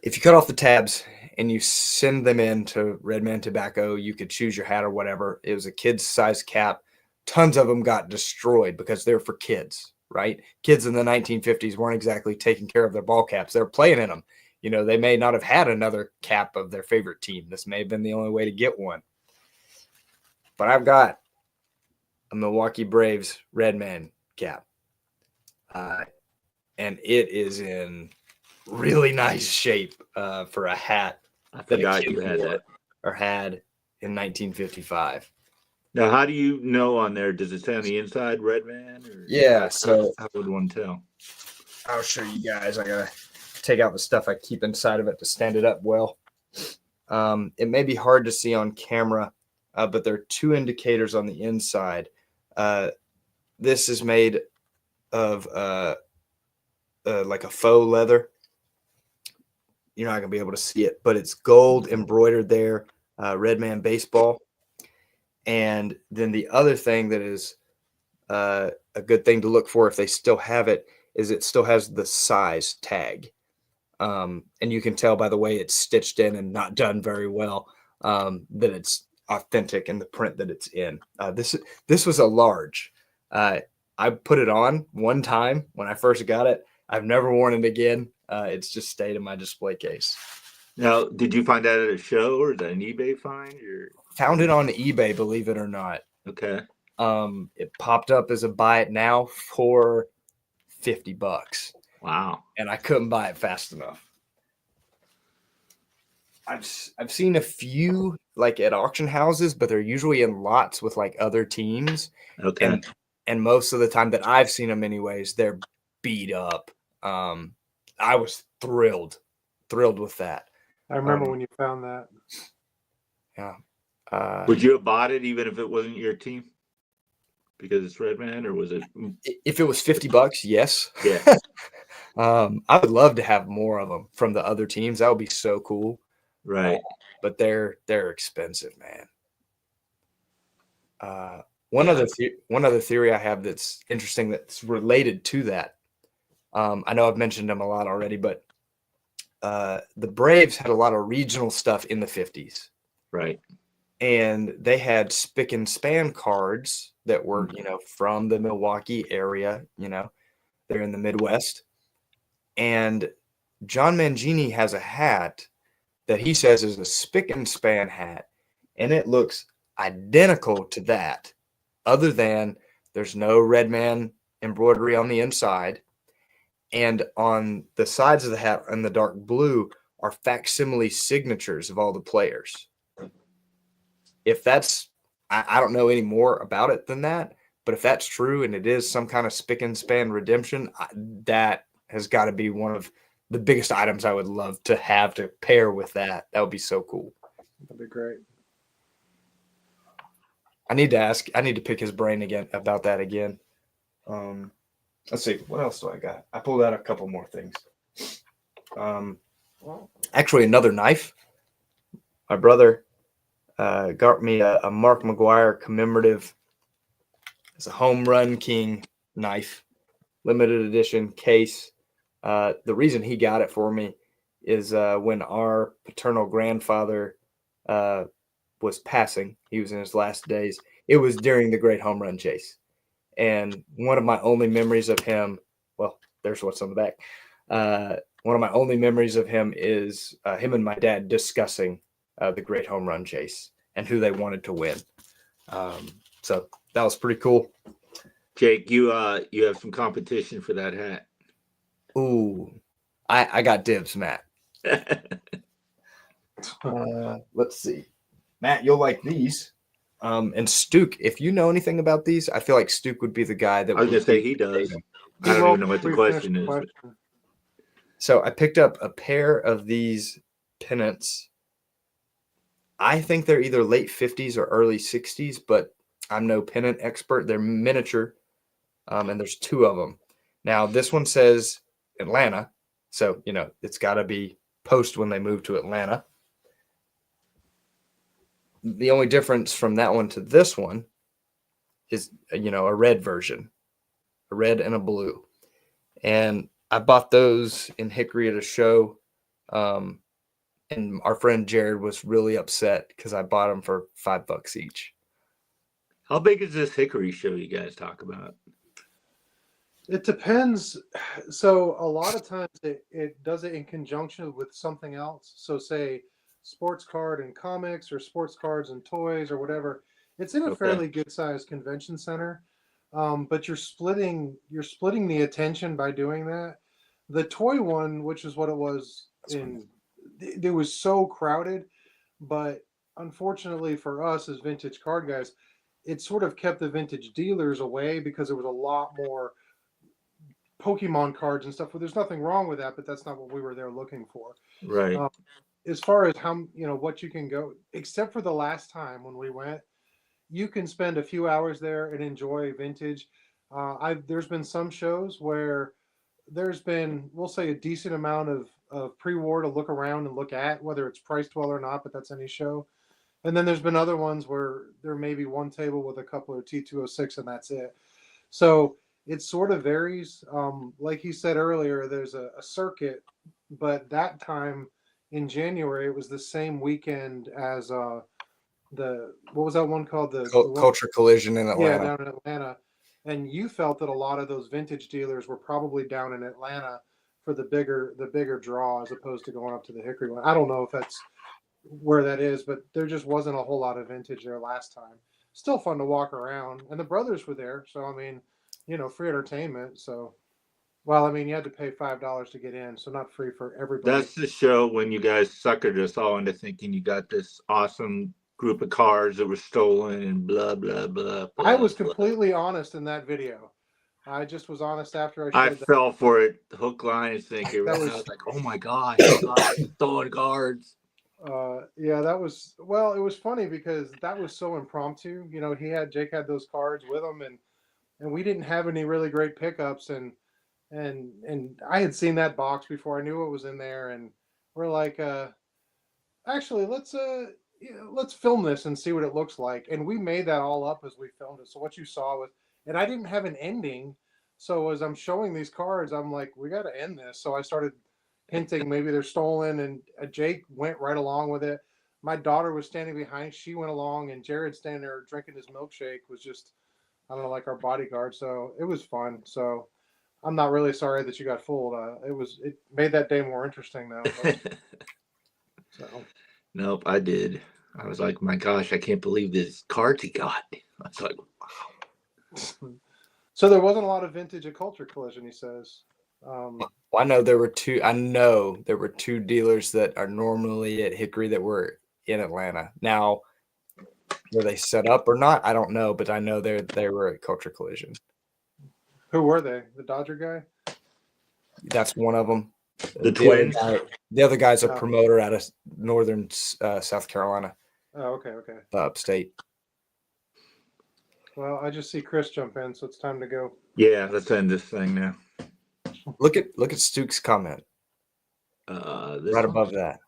if you cut off the tabs and you send them in to Redman Tobacco, you could choose your hat or whatever. It was a kid's size cap. Tons of them got destroyed because they're for kids, right? Kids in the 1950s weren't exactly taking care of their ball caps. They were playing in them. You know, they may not have had another cap of their favorite team. This may have been the only way to get one. But I've got a Milwaukee Braves Redman cap. And it is in really nice shape for a hat. I forgot you had that. Or had in 1955. Now, how do you know on there? Does it say on the inside Redman? Or Yeah, so how would one tell? I'll show you guys. I gotta take out the stuff I keep inside of it to stand it up well. It may be hard to see on camera, but there are two indicators on the inside. This is made of like a faux leather. You're not gonna be able to see it, but it's gold embroidered there, Redman baseball. And then the other thing that is a good thing to look for if they still have it is it still has the size tag. And you can tell by the way it's stitched in and not done very well that it's authentic in the print that it's in. This was a large. I put it on one time when I first got it. I've never worn it again. It's just stayed in my display case. Now, did you find that at a show or is that an eBay find? Or Found it on eBay, believe it or not. okay, It popped up as a buy it now for $50. wow. And I couldn't buy it fast enough. I've seen a few like at auction houses, but they're usually in lots with like other teams. Okay, And most of the time that I've seen them anyways, they're beat up. I was thrilled with that. I remember when you found that. Yeah. would you have bought it even if it wasn't your team because it's Redman, or was it? If it was $50, yes. Yeah. I would love to have more of them from the other teams. That would be so cool. Right. But they're expensive, man. One other theory I have that's interesting that's related to that. I know I've mentioned them a lot already, but the Braves had a lot of regional stuff in the 50s. Right. And they had spick and span cards that were, from the Milwaukee area, they're in the Midwest. And John Mangini has a hat that he says is a spick and span hat. And it looks identical to that, other than there's no Redman embroidery on the inside. And on the sides of the hat in the dark blue are facsimile signatures of all the players. If that's, I don't know any more about it than that, but if that's true and it is some kind of spick and span redemption, that has got to be one of the biggest items I would love to have to pair with that. That would be so cool. That'd be great. I need to pick his brain again about that again. Let's see, what else do I got? I pulled out a couple more things. Actually, another knife. My brother got me a Mark McGuire commemorative. It's a home run king knife, limited edition case. The reason he got it for me is when our paternal grandfather was passing. He was in his last days. It was during the great home run chase. And one of my only memories of him, well, there's what's on the back. One of my only memories of him is him and my dad discussing the great home run chase and who they wanted to win. So that was pretty cool. Jake, you have some competition for that hat. Ooh, I got dibs, Matt. Let's see. Matt, you'll like these. And Stuke, if you know anything about these, I feel like Stuke would be the guy that I was would gonna say he does. I don't even know what the question is. So I picked up a pair of these pennants I think they're either late 50s or early 60s, but I'm no pennant expert. They're miniature, and there's two of them. Now, this one says Atlanta, so, it's got to be post when they moved to Atlanta. The only difference from that one to this one is, a red version, a red and a blue. And I bought those in Hickory at a show. And our friend Jared was really upset because I bought them for $5 each. How big is this Hickory show you guys talk about? It depends. So a lot of times it does it in conjunction with something else. So say sports card and comics or sports cards and toys or whatever. It's in a Okay. fairly good sized convention center. But you're splitting the attention by doing that. The toy one, which is what it was it was so crowded, but unfortunately for us as vintage card guys, it sort of kept the vintage dealers away because there was a lot more Pokemon cards and stuff. Well, there's nothing wrong with that, but that's not what we were there looking for. Right. As far as how what you can go, except for the last time when we went, you can spend a few hours there and enjoy vintage. There's been some shows where there's been, we'll say, a decent amount of pre-war to look around and look at, whether it's priced well or not, but that's any show. And then there's been other ones where there may be one table with a couple of T206 and that's it. So it sort of varies. Like he said earlier, there's a circuit, but that time in January, it was the same weekend as what was that one called? The one, Culture Collision in Atlanta. yeah, down in Atlanta. And you felt that a lot of those vintage dealers were probably down in Atlanta for the bigger draw as opposed to going up to the Hickory one. I don't know if that's where that is, but there just wasn't a whole lot of vintage there last time. Still fun to walk around, and the brothers were there, so I mean, free entertainment. So, well, I mean, you had to pay $5 to get in, so not free for everybody. That's the show when you guys suckered us all into thinking you got this awesome group of cars that were stolen and blah blah blah. blah I was blah. completely honest in that video. I just was honest after I I showed that. fell for it, hook, line, and sinker. That I was- was like, "Oh my god, stolen cards!" Yeah, that was, well, it was funny because that was so impromptu. Jake had those cards with him, and we didn't have any really great pickups, and I had seen that box before. I knew what was in there, and we're like, actually, let's film this and see what it looks like. And we made that all up as we filmed it. So what you saw was, and I didn't have an ending. So as I'm showing these cards, I'm like, we got to end this. So I started hinting maybe they're stolen, and Jake went right along with it. My daughter was standing behind. She went along, and Jared standing there drinking his milkshake was just, I don't know, like our bodyguard. So it was fun. So I'm not really sorry that you got fooled. It made that day more interesting though. So. Nope, I did. I was like, "My gosh, I can't believe this cards he got." I was like, "Wow." So there wasn't a lot of vintage at Culture Collision, he says. Well, I know there were two dealers that are normally at Hickory that were in Atlanta. Now, were they set up or not? I don't know, but I know they were at Culture Collision. Who were they? The Dodger guy? That's one of them. The twins. The other guy's a Oh. promoter out of northern South Carolina, Oh, okay. upstate. Well, I just see Chris jump in, so it's time to go. Yeah, let's end this thing now. Look at Stuke's comment This right one? above that.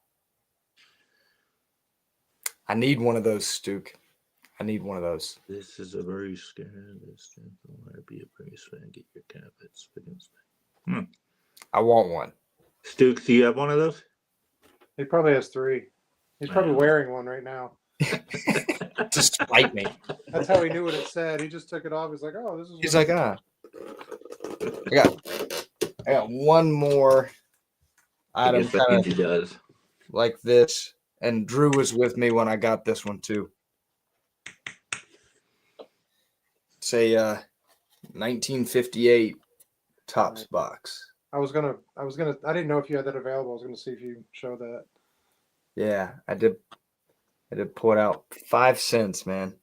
I need one of those, Stuke. I need one of those. This is a very scary. This will be a pretty fan. Get your cabinets against me. I want one. Stooks, do you have one of those? He probably has 3. He's probably Wow. wearing one right now. Just spite me. That's how he knew what it said. He just took it off. He's like, oh, this is. He's what like, I got one more I item guess that kind means of he does. like this, and Drew was with me when I got this one too. It's a 1958 Topps box. I didn't know if you had that available. I was gonna see if you show that. Yeah, I did pull it out. 5 cents, man.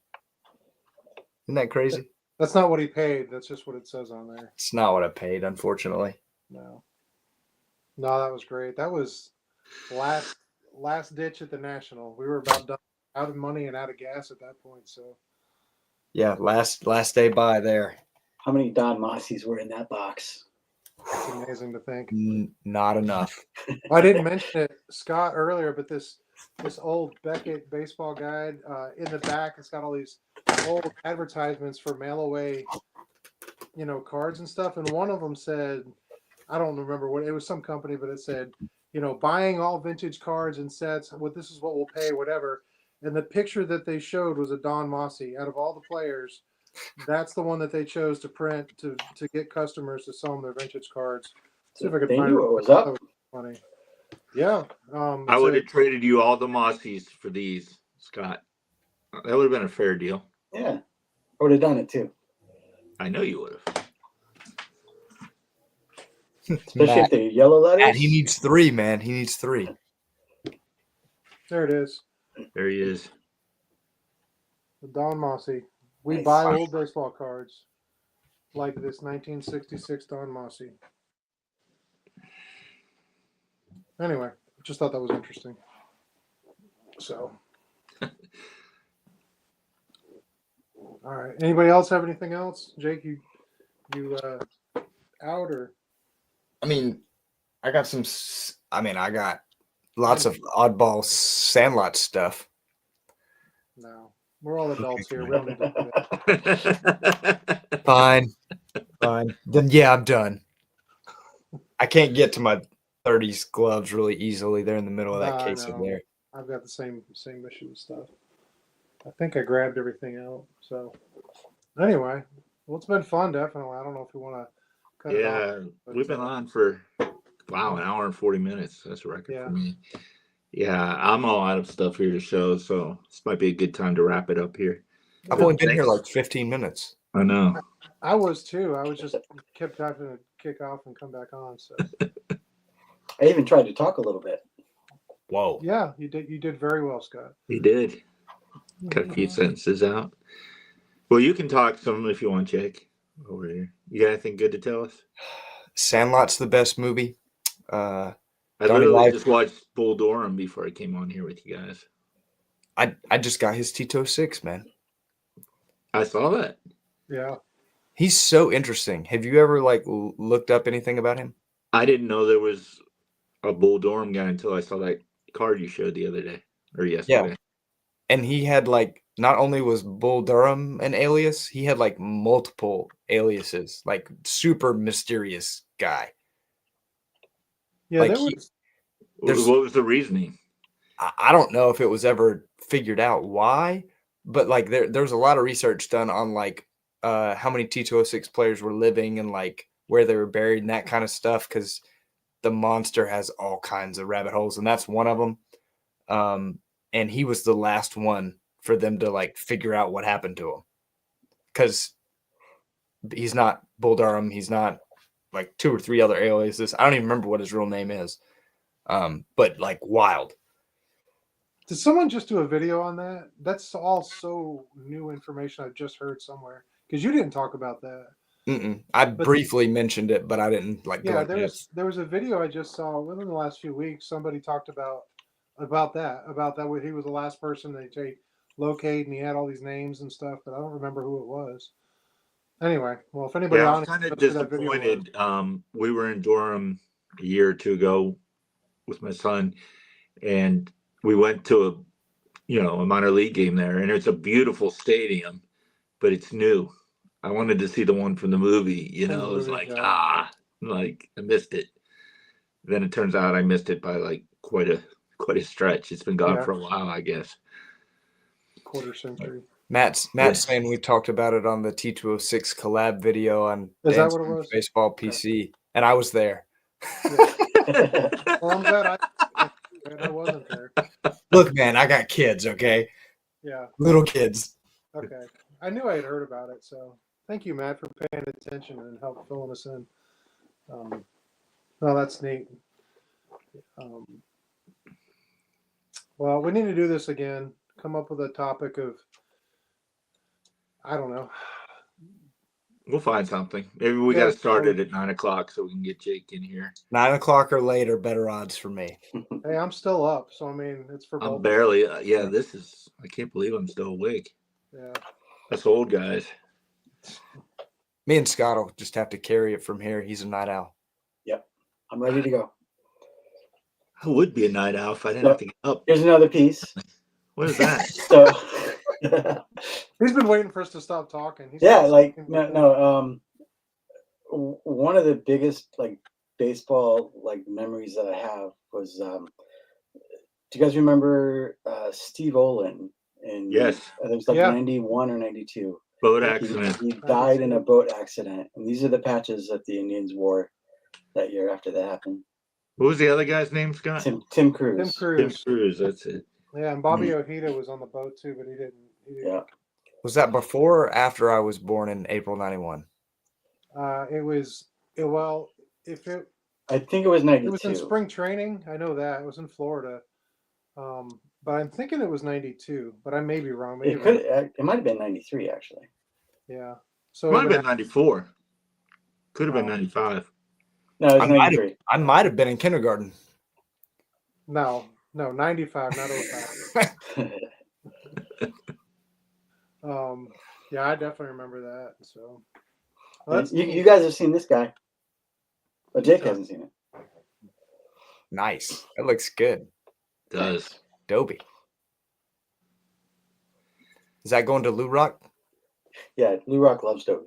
Isn't that crazy? That's not what he paid. That's just what it says on there. It's not what I paid, unfortunately. No, that was great. That was last ditch at the National. We were about done out of money and out of gas at that point. So Yeah, last day by there. How many Don Mossies were in that box? it's amazing to think. Not enough. I didn't mention it, Scott, earlier, but this old Beckett baseball guide in the back, it's got all these old advertisements for mail away, cards and stuff. And one of them said, I don't remember what it was, some company, but it said, buying all vintage cards and sets. This is what we'll pay, whatever. And the picture that they showed was a Don Mossy. Out of all the players, that's the one that they chose to print to get customers to sell them their vintage cards. See if I can They find knew it. what was up. That was funny. Yeah. I would have traded you all the Mossies for these, Scott. That would have been a fair deal. Yeah, I would have done it too. I know you would have. Especially Matt, if they're yellow letters. Matt, he needs 3, man. He needs 3. There it is. There he is. The Don Mossy. We Nice. buy old baseball cards like this 1966 Don Mossy. Anyway, just thought that was interesting. So, all right. Anybody else have anything else? Jake, you out or? I mean, I got lots of oddball Sandlot stuff. No, we're all adults here. We don't need to do that. Fine. Then yeah, I'm done. I can't get to my 30s gloves really easily. They're in the middle of that Nah, I case in know. there. I've got the same issue with stuff. I think I grabbed everything out. So anyway, well, it's been fun. Definitely. I don't know if you want to cut it off. Yeah, but, we've been on for an hour and 40 minutes. That's a record for me. Yeah, I'm all out of stuff here to show, so this might be a good time to wrap it up here. I've only been here like 15 minutes. I know. I was too. I was just kept having to kick off and come back on. So I even tried to talk a little bit. Whoa. yeah, you did very well, Scott. He did. Cut a few sentences out. Well, you can talk some if you want, Jake. Over here. You got anything good to tell us? Sandlot's the best movie. I Donnie literally Life- just watched Bull Durham before I came on here with you guys. I just got his Tito 6, man. I saw that. Yeah. He's so interesting. Have you ever looked up anything about him? I didn't know there was a Bull Durham guy until I saw that card you showed the other day or yesterday. Yeah. And he had not only was Bull Durham an alias, he had multiple aliases, super mysterious guy. Yeah, What was the reasoning? I don't know if it was ever figured out why, but there's a lot of research done on how many T206 players were living and where they were buried and that kind of stuff, because the monster has all kinds of rabbit holes, and that's one of them. And he was the last one for them to figure out what happened to him, because he's not Bull Durham. He's not 2 or 3 other aliases. I don't even remember what his real name is. But wild. Did someone just do a video on that? That's all so new information I've just heard somewhere, because you didn't talk about that. I briefly mentioned it, but I didn't Yeah, there was a video I just saw within the last few weeks. Somebody talked about that where he was the last person they locate, and he had all these names and stuff, but I don't remember who it was. Anyway, well, if anybody I was kind of disappointed. We were in Durham a year or two ago with my son, and we went to a minor league game there, and it's a beautiful stadium, but it's new. I wanted to see the one from the movie. It was I missed it. Then it turns out I missed it by quite a stretch. It's been gone for a while, I guess. Quarter century. Matt's saying we talked about it on the T206 collab video on Is that what it was? Baseball PC, and I was there. Yeah. Well, I'm glad I wasn't there. Look, man, I got kids, okay? Yeah. Little kids. Okay. I knew I had heard about it, so thank you, Matt, for paying attention and help filling us in. No, that's neat. Well, we need to do this again. Come up with a topic of, I don't know, We'll find something. Maybe we got Yeah, to start it at 9 o'clock so we can get Jake in here. 9 o'clock or later, better odds for me. Hey, I'm still up, so I mean, it's for both. I'm barely. Yeah, this is. I can't believe I'm still awake. Yeah. Us old guys. Me and Scott will just have to carry it from here. He's a night owl. I'm ready to go. I would be a night owl if I didn't have to get up. Here's another piece. What is that? So, He's been waiting for us to stop talking. He's yeah, been like talking no, about no. One of the biggest like baseball like memories that I have was. Do you guys remember Steve Olin? And Yes. it was like Yeah. 91 or 92. Boat He- accident. He died in a boat accident, and these are the patches that the Indians wore that year after that happened. What was the other guy's name, Scott? Tim Cruz. Tim Tim Cruz. Cruz. That's it. Yeah, and Bobby Ojeda was on the boat too, but he didn't. Yeah. Was that before or after I was born in April 91? Well, if it I think it was 92. it was in spring training, I know that it was in Florida. But I'm thinking it was 92, but I may be wrong. Maybe It might have been 93 actually. yeah. So Might have it been 94. Could have been Oh. 95. No, it was I might 93. I might have been in kindergarten. no, 95, not 05. Yeah, I definitely remember that. So well, that's you guys have seen this guy, but Jake hasn't seen it. Nice. That looks good. Does. Dobie. Is that going to Lou Rock? Yeah, Lou Rock loves Dobie.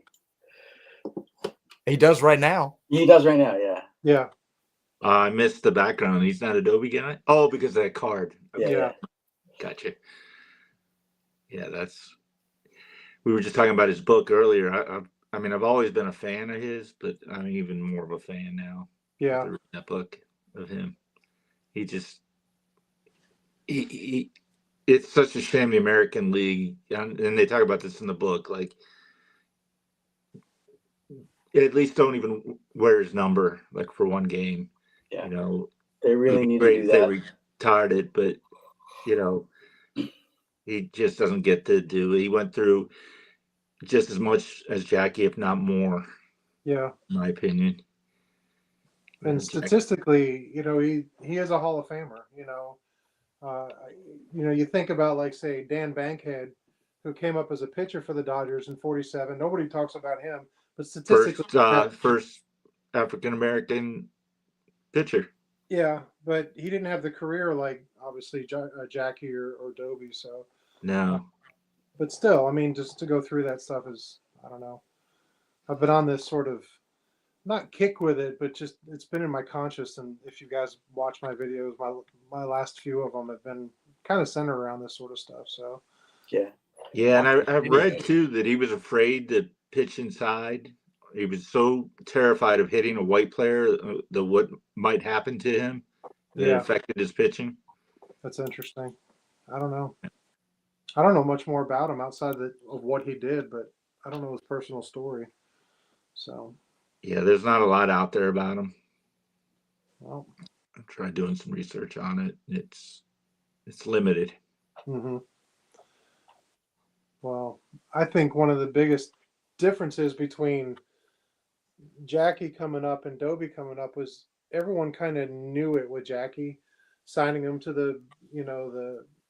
He does right now. He does right now. Yeah. yeah. I missed the background. He's not Adobe guy? Oh, because of that card. Yeah. Yeah. Gotcha. Yeah, that's. We were just talking about his book earlier. I mean, I've always been a fan of his, but I'm even more of a fan now. Yeah. After reading that book of him. He just. He it's such a shame the American League, and they talk about this in the book, like, at least don't even wear his number, like, for one game. Yeah. You know, They it'd really be need to great do if they that. retired it, but, you know, he just doesn't get to do it. He went through just as much as Jackie, if not more, Yeah. in my opinion. And statistically, he is a Hall of Famer. You think about, like, say, Dan Bankhead, who came up as a pitcher for the Dodgers in '47. Nobody talks about him, but statistically, first African American pitcher. yeah, but he didn't have the career like obviously Jackie or Dobie. So No. but still, I mean, just to go through that stuff is, I don't know. I've been on this sort of not kick with it, but just it's been in my conscious. And if you guys watch my videos, my last few of them have been kind of centered around this sort of stuff. So Yeah. Yeah, and I've read too that he was afraid to pitch inside. He was so terrified of hitting a white player that what might happen to him that Yeah. affected his pitching. that's interesting. I don't know. I don't know much more about him outside of what he did, but I don't know his personal story. So, Yeah, there's not a lot out there about him. well, I've tried doing some research on it. It's limited. mm-hmm. Well, I think one of the biggest differences between Jackie coming up and Dobie coming up was everyone kind of knew it with Jackie, signing him to the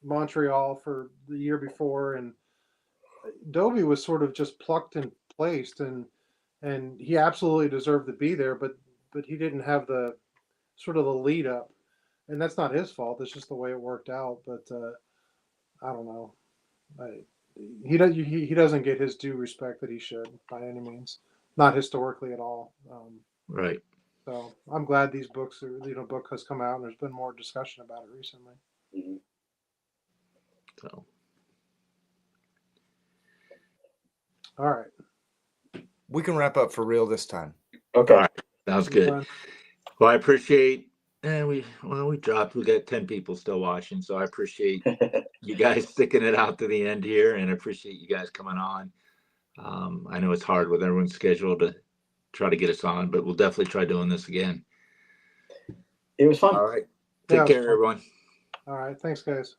Montreal for the year before, and Dobie was sort of just plucked and placed, and he absolutely deserved to be there, but he didn't have the sort of the lead up, and that's not his fault. It's just the way it worked out. But I don't know. He doesn't get his due respect that he should by any means, not historically at all. Right. So I'm glad these book has come out and there's been more discussion about it recently. Mm-hmm. So All right. We can wrap up for real this time. Okay. all right. Sounds good. Well, I appreciate we dropped. We got 10 people still watching, so I appreciate you guys sticking it out to the end here, and I appreciate you guys coming on. I know it's hard with everyone's schedule to try to get us on, but we'll definitely try doing this again. It was fun. All right. Yeah, Take care, everyone. All right. Thanks, guys.